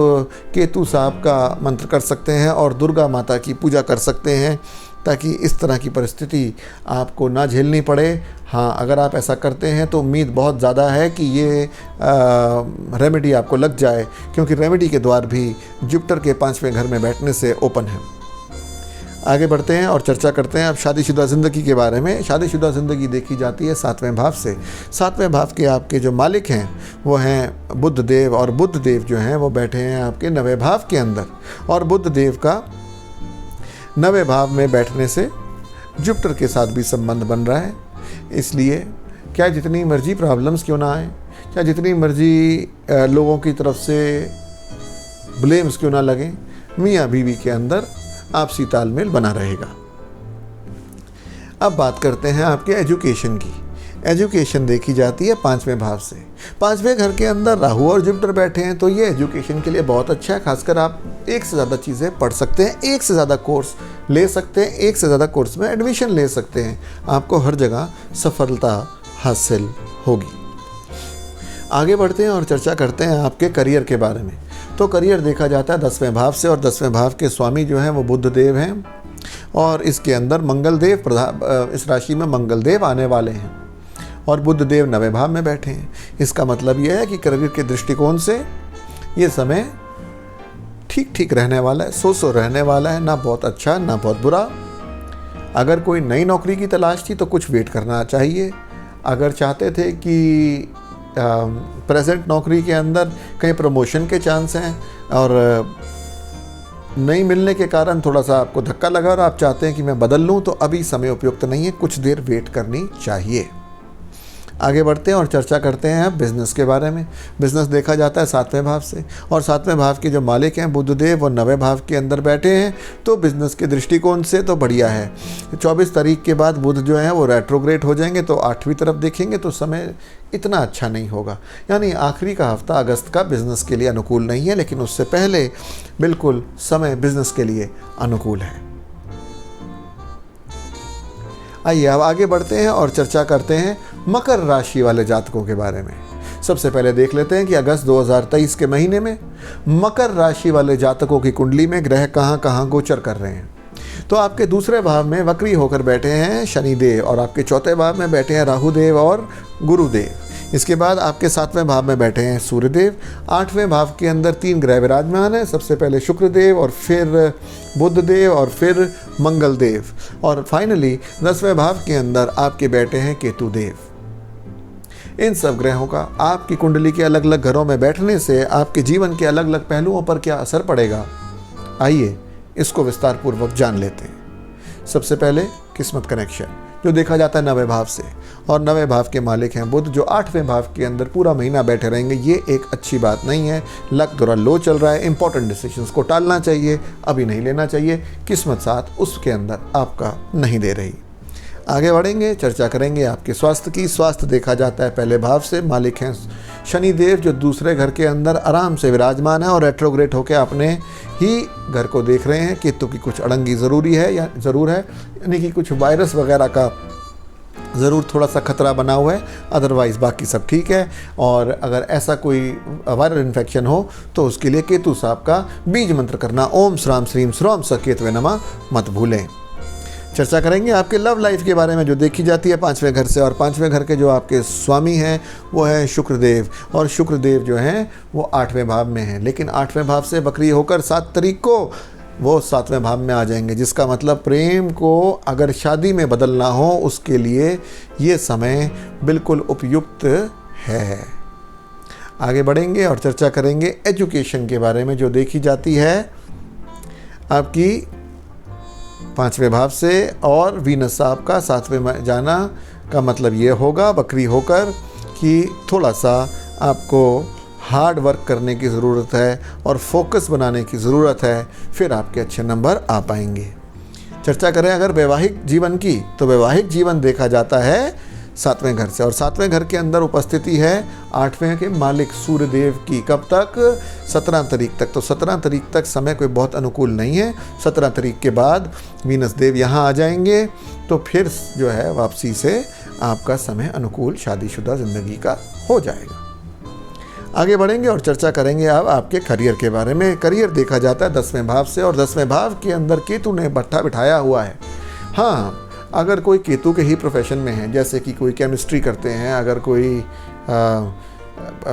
केतु साहब का मंत्र कर सकते हैं और दुर्गा माता की पूजा कर सकते हैं, ताकि इस तरह की परिस्थिति आपको ना झेलनी पड़े। हाँ, अगर आप ऐसा करते हैं तो उम्मीद बहुत ज़्यादा है कि ये रेमेडी आपको लग जाए, क्योंकि रेमेडी के द्वार भी जुपिटर के 5वें घर में बैठने से ओपन है। आगे बढ़ते हैं और चर्चा करते हैं अब शादीशुदा ज़िंदगी के बारे में। शादीशुदा ज़िंदगी देखी जाती है 7वें भाव से। 7वें भाव के आपके जो मालिक हैं वो हैं बुध देव, और बुध देव जो हैं वो बैठे हैं आपके 9वें भाव के अंदर। और बुध देव का 9वें भाव में बैठने से जुपिटर के साथ भी संबंध बन रहा है। इसलिए क्या जितनी मर्जी प्रॉब्लम्स क्यों ना आए, क्या जितनी मर्जी लोगों की तरफ से ब्लेम्स क्यों ना लगें, मियाँ बीवी के अंदर आपसी तालमेल बना रहेगा। अब बात करते हैं आपके एजुकेशन की। एजुकेशन देखी जाती है 5वें भाव से। 5वें घर के अंदर राहु और जुपिटर बैठे हैं, तो ये एजुकेशन के लिए बहुत अच्छा है। खासकर आप एक से ज़्यादा चीज़ें पढ़ सकते हैं, एक से ज़्यादा कोर्स ले सकते हैं, एक से ज़्यादा कोर्स में एडमिशन ले सकते हैं। आपको हर जगह सफलता हासिल होगी। आगे बढ़ते हैं और चर्चा करते हैं आपके करियर के बारे में। तो करियर देखा जाता है 10वें भाव से, और 10वें भाव के स्वामी जो हैं वो बुध देव हैं, और इसके अंदर मंगल देव इस राशि में मंगल देव आने वाले हैं, और बुध देव 9वें भाव में बैठे हैं। इसका मतलब यह है कि करियर के दृष्टिकोण से ये समय ठीक ठीक रहने वाला है, सो रहने वाला है, ना बहुत अच्छा ना बहुत बुरा। अगर कोई नई नौकरी की तलाश थी तो कुछ वेट करना चाहिए। अगर चाहते थे कि प्रेजेंट नौकरी के अंदर कहीं प्रमोशन के चांस हैं और नहीं मिलने के कारण थोड़ा सा आपको धक्का लगा और आप चाहते हैं कि मैं बदल लूं, तो अभी समय उपयुक्त नहीं है, कुछ देर वेट करनी चाहिए। आगे बढ़ते हैं और चर्चा करते हैं अब बिज़नेस के बारे में। बिज़नेस देखा जाता है 7वें भाव से, और 7वें भाव के जो मालिक हैं बुध देव और 9वें भाव के अंदर बैठे हैं, तो बिज़नेस के दृष्टिकोण से तो बढ़िया है। 24 तारीख के बाद बुध जो है वो रेट्रोग्रेड हो जाएंगे, तो 8वीं तरफ देखेंगे तो समय इतना अच्छा नहीं होगा। यानी आखिरी का हफ्ता अगस्त का बिज़नेस के लिए अनुकूल नहीं है, लेकिन उससे पहले बिल्कुल समय बिज़नेस के लिए अनुकूल है। आइए अब आगे बढ़ते हैं और चर्चा करते हैं मकर राशि वाले जातकों के बारे में। सबसे पहले देख लेते हैं कि अगस्त 2023 के महीने में मकर राशि वाले जातकों की कुंडली में ग्रह कहाँ कहाँ गोचर कर रहे हैं। तो आपके दूसरे भाव में वक्री होकर बैठे हैं शनिदेव, और आपके चौथे भाव में बैठे हैं राहुदेव और गुरुदेव। इसके बाद आपके 7वें भाव में बैठे हैं सूर्यदेव। 8वें भाव के अंदर 3 ग्रह विराजमान हैं। सबसे पहले शुक्रदेव, और फिर बुधदेव, और फिर मंगलदेव, और फाइनली 10वें भाव के अंदर आपके बैठे हैं केतुदेव। इन सब ग्रहों का आपकी कुंडली के अलग अलग घरों में बैठने से आपके जीवन के अलग अलग पहलुओं पर क्या असर पड़ेगा, आइए इसको विस्तार पूर्वक जान लेते हैं। सबसे पहले किस्मत कनेक्शन, जो देखा जाता है 9वें भाव से, और 9वें भाव के मालिक हैं बुध, जो 8वें भाव के अंदर पूरा महीना बैठे रहेंगे। ये एक अच्छी बात नहीं है। लक थोड़ा लो चल रहा है, इंपॉर्टेंट डिसीजंस को टालना चाहिए, अभी नहीं लेना चाहिए। किस्मत साथ उसके अंदर आपका नहीं दे रही। आगे बढ़ेंगे, चर्चा करेंगे आपके स्वास्थ्य की। स्वास्थ्य देखा जाता है पहले भाव से, मालिक हैं शनिदेव, जो दूसरे घर के अंदर आराम से विराजमान है और रेट्रोग्रेड होकर अपने ही घर को देख रहे हैं। केतु की कुछ अड़ंगी ज़रूर है, यानी कि कुछ वायरस वगैरह का ज़रूर थोड़ा सा खतरा बना हुआ है, अदरवाइज़ बाकी सब ठीक है। और अगर ऐसा कोई वायरल इन्फेक्शन हो तो उसके लिए केतु साहब का बीज मंत्र करना, ओम श्राम श्रीम श्रोम स केतवे नमः, मत भूलें। चर्चा करेंगे आपके लव लाइफ के बारे में, जो देखी जाती है 5वें घर से, और 5वें घर के जो आपके स्वामी हैं वो हैं शुक्रदेव, और शुक्रदेव जो हैं वो 8वें भाव में हैं। लेकिन 8वें भाव से वक्री होकर 7 तारीख को वो 7वें भाव में आ जाएंगे, जिसका मतलब प्रेम को अगर शादी में बदलना हो उसके लिए ये समय बिल्कुल उपयुक्त है। आगे बढ़ेंगे और चर्चा करेंगे एजुकेशन के बारे में, जो देखी जाती है आपकी 5वें भाव से। और वीनस साहब का 7वें में जाना का मतलब ये होगा बकरी होकर कि थोड़ा सा आपको हार्ड वर्क करने की ज़रूरत है और फोकस बनाने की ज़रूरत है, फिर आपके अच्छे नंबर आ पाएंगे। चर्चा करें अगर वैवाहिक जीवन की, तो वैवाहिक जीवन देखा जाता है 7वें घर से, और 7वें घर के अंदर उपस्थिति है 8वें के मालिक सूर्यदेव की। कब तक? 17 तारीख तक। तो 17 तारीख तक समय कोई बहुत अनुकूल नहीं है। 17 तारीख के बाद वीनस देव यहाँ आ जाएंगे, तो फिर जो है वापसी से आपका समय अनुकूल शादीशुदा ज़िंदगी का हो जाएगा। आगे बढ़ेंगे और चर्चा करेंगे अब आपके करियर के बारे में। करियर देखा जाता है 10वें भाव से, और 10वें भाव के अंदर केतु ने भट्ठा बिठाया हुआ है। हाँ, अगर कोई केतु के ही प्रोफेशन में है, जैसे कि कोई केमिस्ट्री करते हैं, अगर कोई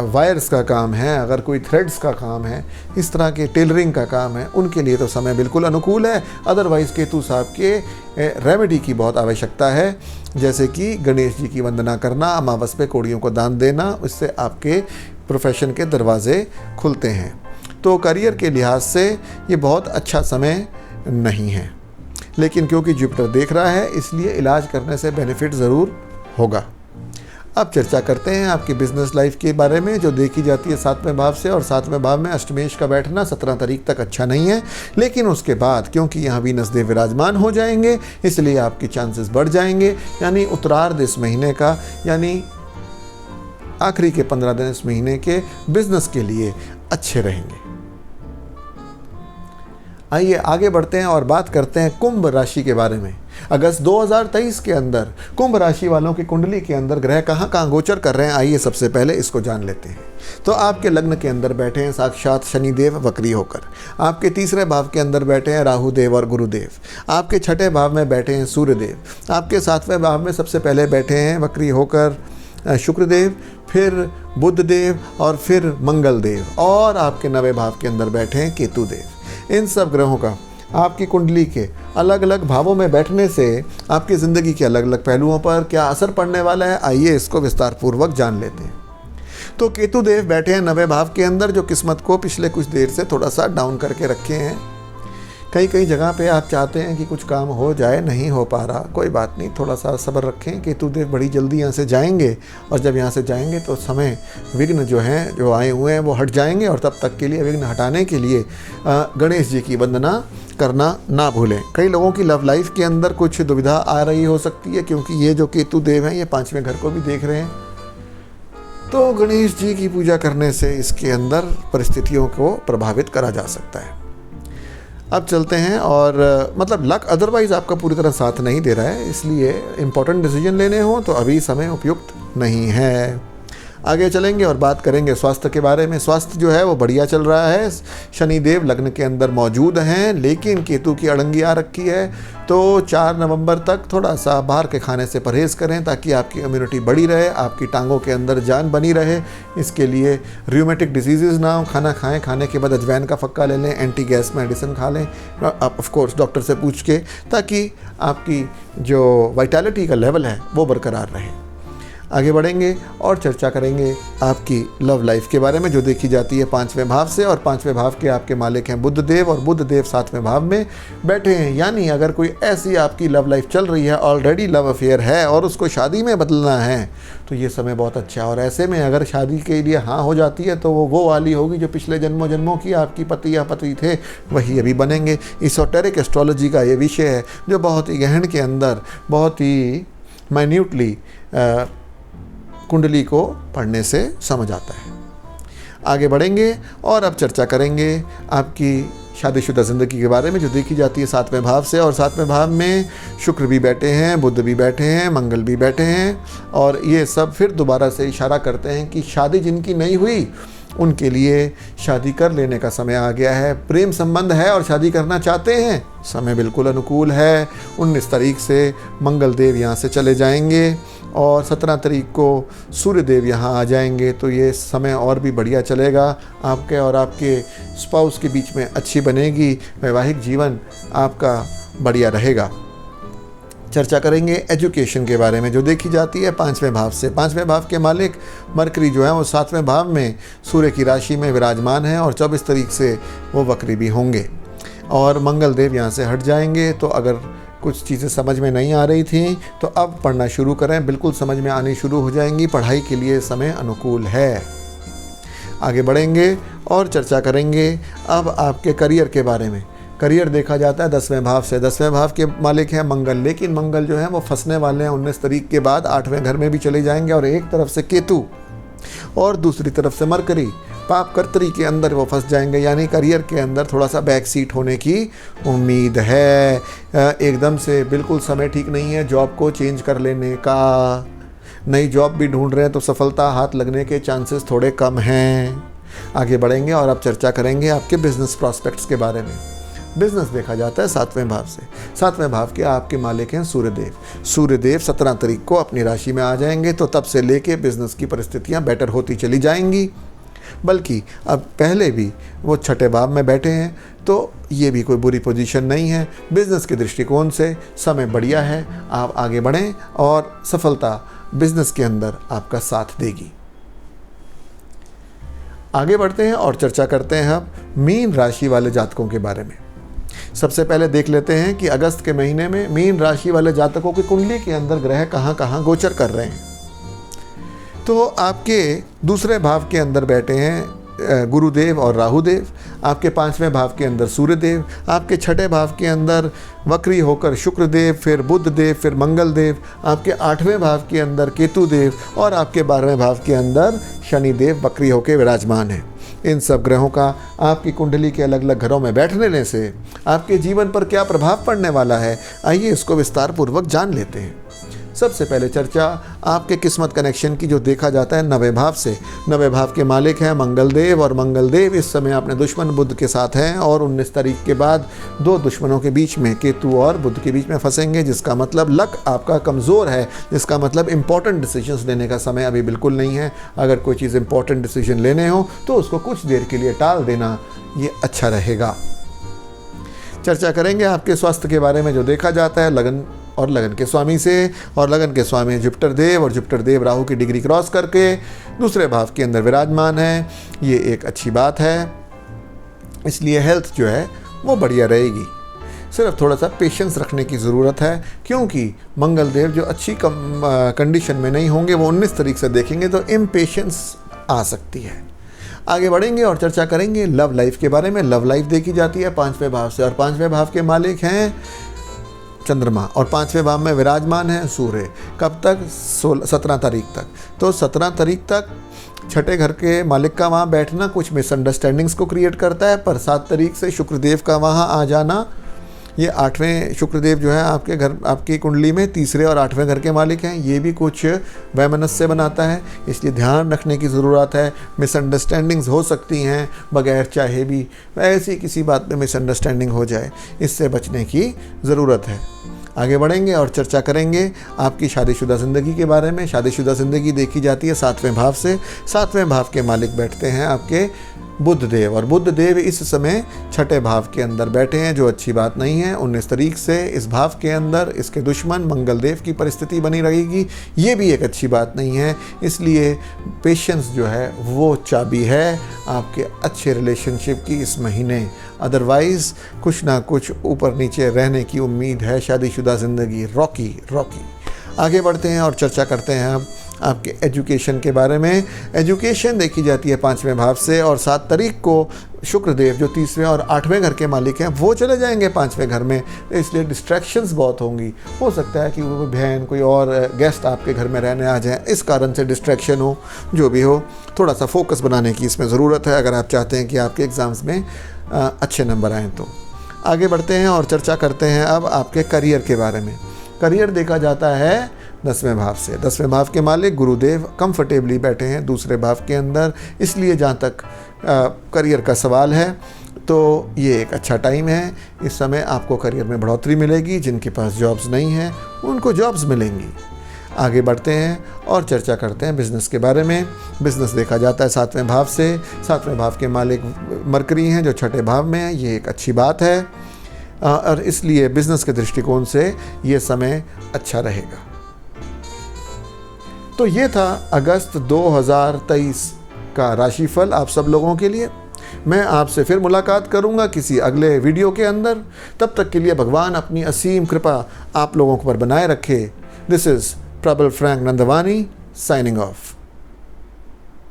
वायर्स का काम है, अगर कोई थ्रेड्स का काम है, इस तरह के टेलरिंग का काम है, उनके लिए तो समय बिल्कुल अनुकूल है। अदरवाइज़ केतु साहब के रेमेडी की बहुत आवश्यकता है, जैसे कि गणेश जी की वंदना करना, अमावस पे कोड़ियों को दान देना, इससे आपके प्रोफेशन के दरवाजे खुलते हैं। तो करियर के लिहाज से ये बहुत अच्छा समय नहीं है, लेकिन क्योंकि जुपिटर देख रहा है इसलिए इलाज करने से बेनिफिट ज़रूर होगा। अब चर्चा करते हैं आपकी बिजनेस लाइफ के बारे में, जो देखी जाती है 7वें भाव से, और 7वें भाव में अष्टमेश का बैठना 17 तारीख तक अच्छा नहीं है, लेकिन उसके बाद क्योंकि यहाँ वीनस देव विराजमान हो जाएंगे इसलिए आपके चांसेस बढ़ जाएंगे। यानी उत्तरार्ध इस महीने का, यानी आखिरी के 15 दिन इस महीने के बिजनेस के लिए अच्छे रहेंगे। आइए आगे बढ़ते हैं और बात करते हैं कुंभ राशि के बारे में। अगस्त 2023 के अंदर कुंभ राशि वालों की कुंडली के अंदर ग्रह कहाँ कहाँ गोचर कर रहे हैं, आइए सबसे पहले इसको जान लेते हैं। तो आपके लग्न के अंदर बैठे हैं साक्षात शनिदेव वक्री होकर, आपके 3रे भाव के अंदर बैठे हैं राहु देव और गुरुदेव, आपके 6ठे भाव में बैठे हैं सूर्यदेव, आपके 7वें भाव में सबसे पहले बैठे हैं वक्री होकर शुक्रदेव, फिर बुध देव और फिर मंगल देव, और आपके 9वें भाव के अंदर बैठे हैं केतु देव। इन सब ग्रहों का आपकी कुंडली के अलग अलग भावों में बैठने से आपकी ज़िंदगी के अलग अलग पहलुओं पर क्या असर पड़ने वाला है, आइए इसको विस्तार पूर्वक जान लेते हैं। तो केतु देव बैठे हैं 9वें भाव के अंदर, जो किस्मत को पिछले कुछ देर से थोड़ा सा डाउन करके रखे हैं। कई जगह पे आप चाहते हैं कि कुछ काम हो जाए, नहीं हो पा रहा, कोई बात नहीं, थोड़ा सा सब्र रखें। केतु देव बड़ी जल्दी यहाँ से जाएंगे, और जब यहाँ से जाएंगे तो समय विघ्न जो हैं जो आए हुए हैं वो हट जाएंगे, और तब तक के लिए विघ्न हटाने के लिए गणेश जी की वंदना करना ना भूलें। कई लोगों की लव लाइफ के अंदर कुछ दुविधा आ रही हो सकती है, क्योंकि ये जो केतु देव हैं ये 5वें घर को भी देख रहे हैं, तो गणेश जी की पूजा करने से इसके अंदर परिस्थितियों को प्रभावित करा जा सकता है। अब चलते हैं, और मतलब लक अदरवाइज़ आपका पूरी तरह साथ नहीं दे रहा है, इसलिए इम्पोर्टेंट डिसीजन लेने हो तो अभी समय उपयुक्त नहीं है। आगे चलेंगे और बात करेंगे स्वास्थ्य के बारे में। स्वास्थ्य जो है वो बढ़िया चल रहा है, शनिदेव लग्न के अंदर मौजूद हैं, लेकिन केतु की अड़ंगी आ रखी है, तो 4 नवंबर तक थोड़ा सा बाहर के खाने से परहेज़ करें ताकि आपकी इम्यूनिटी बढ़ी रहे, आपकी टांगों के अंदर जान बनी रहे। इसके लिए रूमेटिक डिजीज़ ना हो, खाना खाएं, खाने के बाद अजवाइन का फक्का ले लें, एंटी गैस मेडिसिन खा लें, आप ऑफ कोर्स डॉक्टर से पूछ के, ताकि आपकी जो वाइटैलिटी का लेवल है वो बरकरार रहे। आगे बढ़ेंगे और चर्चा करेंगे आपकी लव लाइफ के बारे में, जो देखी जाती है 5वें भाव से, और 5वें भाव के आपके मालिक हैं बुध देव, और बुध देव 7वें भाव में बैठे हैं। यानी अगर कोई ऐसी आपकी लव लाइफ चल रही है, ऑलरेडी लव अफेयर है और उसको शादी में बदलना है, तो ये समय बहुत अच्छा है। और ऐसे में अगर शादी के लिए हाँ हो जाती है तो वो वाली होगी जो पिछले जन्मों की आपकी पति या पति थे वही अभी बनेंगे। इsoteric एस्ट्रोलॉजी का ये विषय है जो बहुत ही गहन के अंदर बहुत ही माइन्यूटली कुंडली को पढ़ने से समझ आता है। आगे बढ़ेंगे और अब चर्चा करेंगे आपकी शादीशुदा ज़िंदगी के बारे में, जो देखी जाती है 7वें भाव से, और 7वें भाव में शुक्र भी बैठे हैं, बुध भी बैठे हैं, मंगल भी बैठे हैं, और ये सब फिर दोबारा से इशारा करते हैं कि शादी जिनकी नहीं हुई उनके लिए शादी कर लेने का समय आ गया है। प्रेम संबंध है और शादी करना चाहते हैं, समय बिल्कुल अनुकूल है। 19 तारीख से मंगल देव यहाँ से चले जाएंगे, और 17 तारीख को सूर्य देव यहाँ आ जाएंगे, तो ये समय और भी बढ़िया चलेगा। आपके और आपके स्पाउस के बीच में अच्छी बनेगी, वैवाहिक जीवन आपका बढ़िया रहेगा। चर्चा करेंगे एजुकेशन के बारे में, जो देखी जाती है 5वें भाव से। 5वें भाव के मालिक मरकरी जो है वो 7वें भाव में सूर्य की राशि में विराजमान है और 24 तारीख से वो वक्री भी होंगे और मंगल देव यहाँ से हट जाएंगे। तो अगर कुछ चीज़ें समझ में नहीं आ रही थी तो अब पढ़ना शुरू करें, बिल्कुल समझ में आनी शुरू हो जाएंगी। पढ़ाई के लिए समय अनुकूल है। आगे बढ़ेंगे और चर्चा करेंगे अब आपके करियर के बारे में। करियर देखा जाता है 10वें भाव से। 10वें भाव के मालिक हैं मंगल, लेकिन मंगल जो है वो फंसने वाले हैं 19 तारीख के बाद। 8वें घर में भी चले जाएंगे और एक तरफ से केतु और दूसरी तरफ से मरकरी पाप कर्तरी के अंदर वो फंस जाएंगे, यानी करियर के अंदर थोड़ा सा बैक सीट होने की उम्मीद है। एकदम से बिल्कुल समय ठीक नहीं है जॉब को चेंज कर लेने का। नई जॉब भी ढूंढ रहे हैं तो सफलता हाथ लगने के चांसेस थोड़े कम हैं। आगे बढ़ेंगे और अब चर्चा करेंगे आपके बिजनेस प्रॉस्पेक्ट्स के बारे में। बिजनेस देखा जाता है 7वें भाव से। 7वें भाव के आपके मालिक हैं सूर्यदेव। सूर्यदेव 17 तारीख को अपनी राशि में आ जाएंगे, तो तब से लेके बिजनेस की परिस्थितियां बेटर होती चली जाएंगी। बल्कि अब पहले भी वो 6ठे भाव में बैठे हैं, तो ये भी कोई बुरी पोजीशन नहीं है। बिजनेस के दृष्टिकोण से समय बढ़िया है। आप आगे बढ़ें और सफलता बिजनेस के अंदर आपका साथ देगी। आगे बढ़ते हैं और चर्चा करते हैं अब मीन राशि वाले जातकों के बारे में। सबसे पहले देख लेते हैं कि अगस्त के महीने में मीन राशि वाले जातकों की कुंडली के अंदर ग्रह कहाँ कहाँ गोचर कर रहे हैं। तो आपके दूसरे भाव के अंदर बैठे हैं गुरुदेव और राहुदेव। आपके 5वें भाव के अंदर सूर्यदेव। आपके 6ठे भाव के अंदर वक्री होकर शुक्रदेव, फिर बुध देव, फिर मंगल देव। आपके 8वें भाव के अंदर केतु देव और आपके 12वें भाव के अंदर शनिदेव वक्री होकर विराजमान है। इन सब ग्रहों का आपकी कुंडली के अलग अलग घरों में बैठने से आपके जीवन पर क्या प्रभाव पड़ने वाला है, आइए इसको विस्तार पूर्वक जान लेते हैं। सबसे पहले चर्चा आपके किस्मत कनेक्शन की, जो देखा जाता है 9वें भाव से। 9वें भाव के मालिक हैं मंगल देव और मंगल देव इस समय अपने दुश्मन बुध के साथ हैं और 19 तारीख के बाद दो दुश्मनों के बीच में, केतु और बुध के बीच में फंसेंगे, जिसका मतलब लक आपका कमज़ोर है, जिसका मतलब इंपॉर्टेंट डिसीजंस लेने का समय अभी बिल्कुल नहीं है। अगर कोई चीज़ इंपॉर्टेंट डिसीजन लेने हो तो उसको कुछ देर के लिए टाल देना, ये अच्छा रहेगा। चर्चा करेंगे आपके स्वास्थ्य के बारे में, जो देखा जाता है लगन और लगन के स्वामी से। और लगन के स्वामी जुपिटर देव और जुपिटर देव राहु की डिग्री क्रॉस करके दूसरे भाव के अंदर विराजमान है। ये एक अच्छी बात है, इसलिए हेल्थ जो है वो बढ़िया रहेगी। सिर्फ थोड़ा सा पेशेंस रखने की ज़रूरत है, क्योंकि मंगल देव जो अच्छी कंडीशन में नहीं होंगे, वो 19 तारीख से देखेंगे तो इम्पेशेंस आ सकती है। आगे बढ़ेंगे और चर्चा करेंगे लव लाइफ के बारे में। लव लाइफ देखी जाती है 5वें भाव से और 5वें भाव के मालिक हैं चंद्रमा और 5वें भाव में विराजमान है सूर्य। कब तक? 17 तारीख तक। तो 17 तारीख तक 6ठे घर के मालिक का वहाँ बैठना कुछ मिसअंडरस्टैंडिंग्स को क्रिएट करता है, पर 7 तारीख से शुक्रदेव का वहाँ आ जाना, ये 8वें शुक्रदेव जो है आपके घर, आपकी कुंडली में 3रे और 8वें घर के मालिक हैं, ये भी कुछ वैमनस्य बनाता है, इसलिए ध्यान रखने की ज़रूरत है। मिसअंडरस्टैंडिंग्स हो सकती हैं बगैर चाहे भी, ऐसी किसी बात में मिसअंडरस्टैंडिंग हो जाए, इससे बचने की ज़रूरत है। आगे बढ़ेंगे और चर्चा करेंगे आपकी शादीशुदा ज़िंदगी के बारे में। शादीशुदा ज़िंदगी देखी जाती है 7वें भाव से। 7वें भाव के मालिक बैठते हैं आपके बुध देव और बुध देव इस समय 6ठे भाव के अंदर बैठे हैं, जो अच्छी बात नहीं है। 19 तारीख से इस भाव के अंदर इसके दुश्मन मंगल देव की परिस्थिति बनी रहेगी, ये भी एक अच्छी बात नहीं है। इसलिए पेशेंस जो है वो चाबी है आपके अच्छे रिलेशनशिप की इस महीने। अदरवाइज़ कुछ ना कुछ ऊपर नीचे रहने की उम्मीद है। शादीशुदा ज़िंदगी रॉकी। आगे बढ़ते हैं और चर्चा करते हैं अब आपके एजुकेशन के बारे में। एजुकेशन देखी जाती है 5वें भाव से और 7 तारीख को शुक्रदेव जो 3रे और 8वें घर के मालिक हैं वो चले जाएंगे 5वें घर में, इसलिए डिस्ट्रैक्शंस बहुत होंगी। हो सकता है कि वो बहन कोई और गेस्ट आपके घर में रहने आ जाए, इस कारण से डिस्ट्रैक्शन हो। जो भी हो, थोड़ा सा फोकस बनाने की इसमें ज़रूरत है अगर आप चाहते हैं कि आपके एग्ज़ाम्स में अच्छे नंबर आएँ तो। आगे बढ़ते हैं और चर्चा करते हैं अब आपके करियर के बारे में। करियर देखा जाता है 10वें भाव से। 10वें भाव के मालिक गुरुदेव कंफर्टेबली बैठे हैं दूसरे भाव के अंदर, इसलिए जहाँ तक करियर का सवाल है तो ये एक अच्छा टाइम है। इस समय आपको करियर में बढ़ोतरी मिलेगी। जिनके पास जॉब्स नहीं हैं उनको जॉब्स मिलेंगी। आगे बढ़ते हैं और चर्चा करते हैं बिज़नेस के बारे में। बिज़नेस देखा जाता है 7वें भाव से। 7वें भाव के मालिक मरकरी हैं जो 6ठे भाव में है, ये एक अच्छी बात है। और इसलिए बिजनेस के दृष्टिकोण से ये समय अच्छा रहेगा। तो ये था अगस्त 2023 का राशिफल आप सब लोगों के लिए। मैं आपसे फिर मुलाकात करूंगा किसी अगले वीडियो के अंदर। तब तक के लिए भगवान अपनी असीम कृपा आप लोगों पर बनाए रखे। दिस इज प्रबल फ्रैंक नंदवानी साइनिंग ऑफ।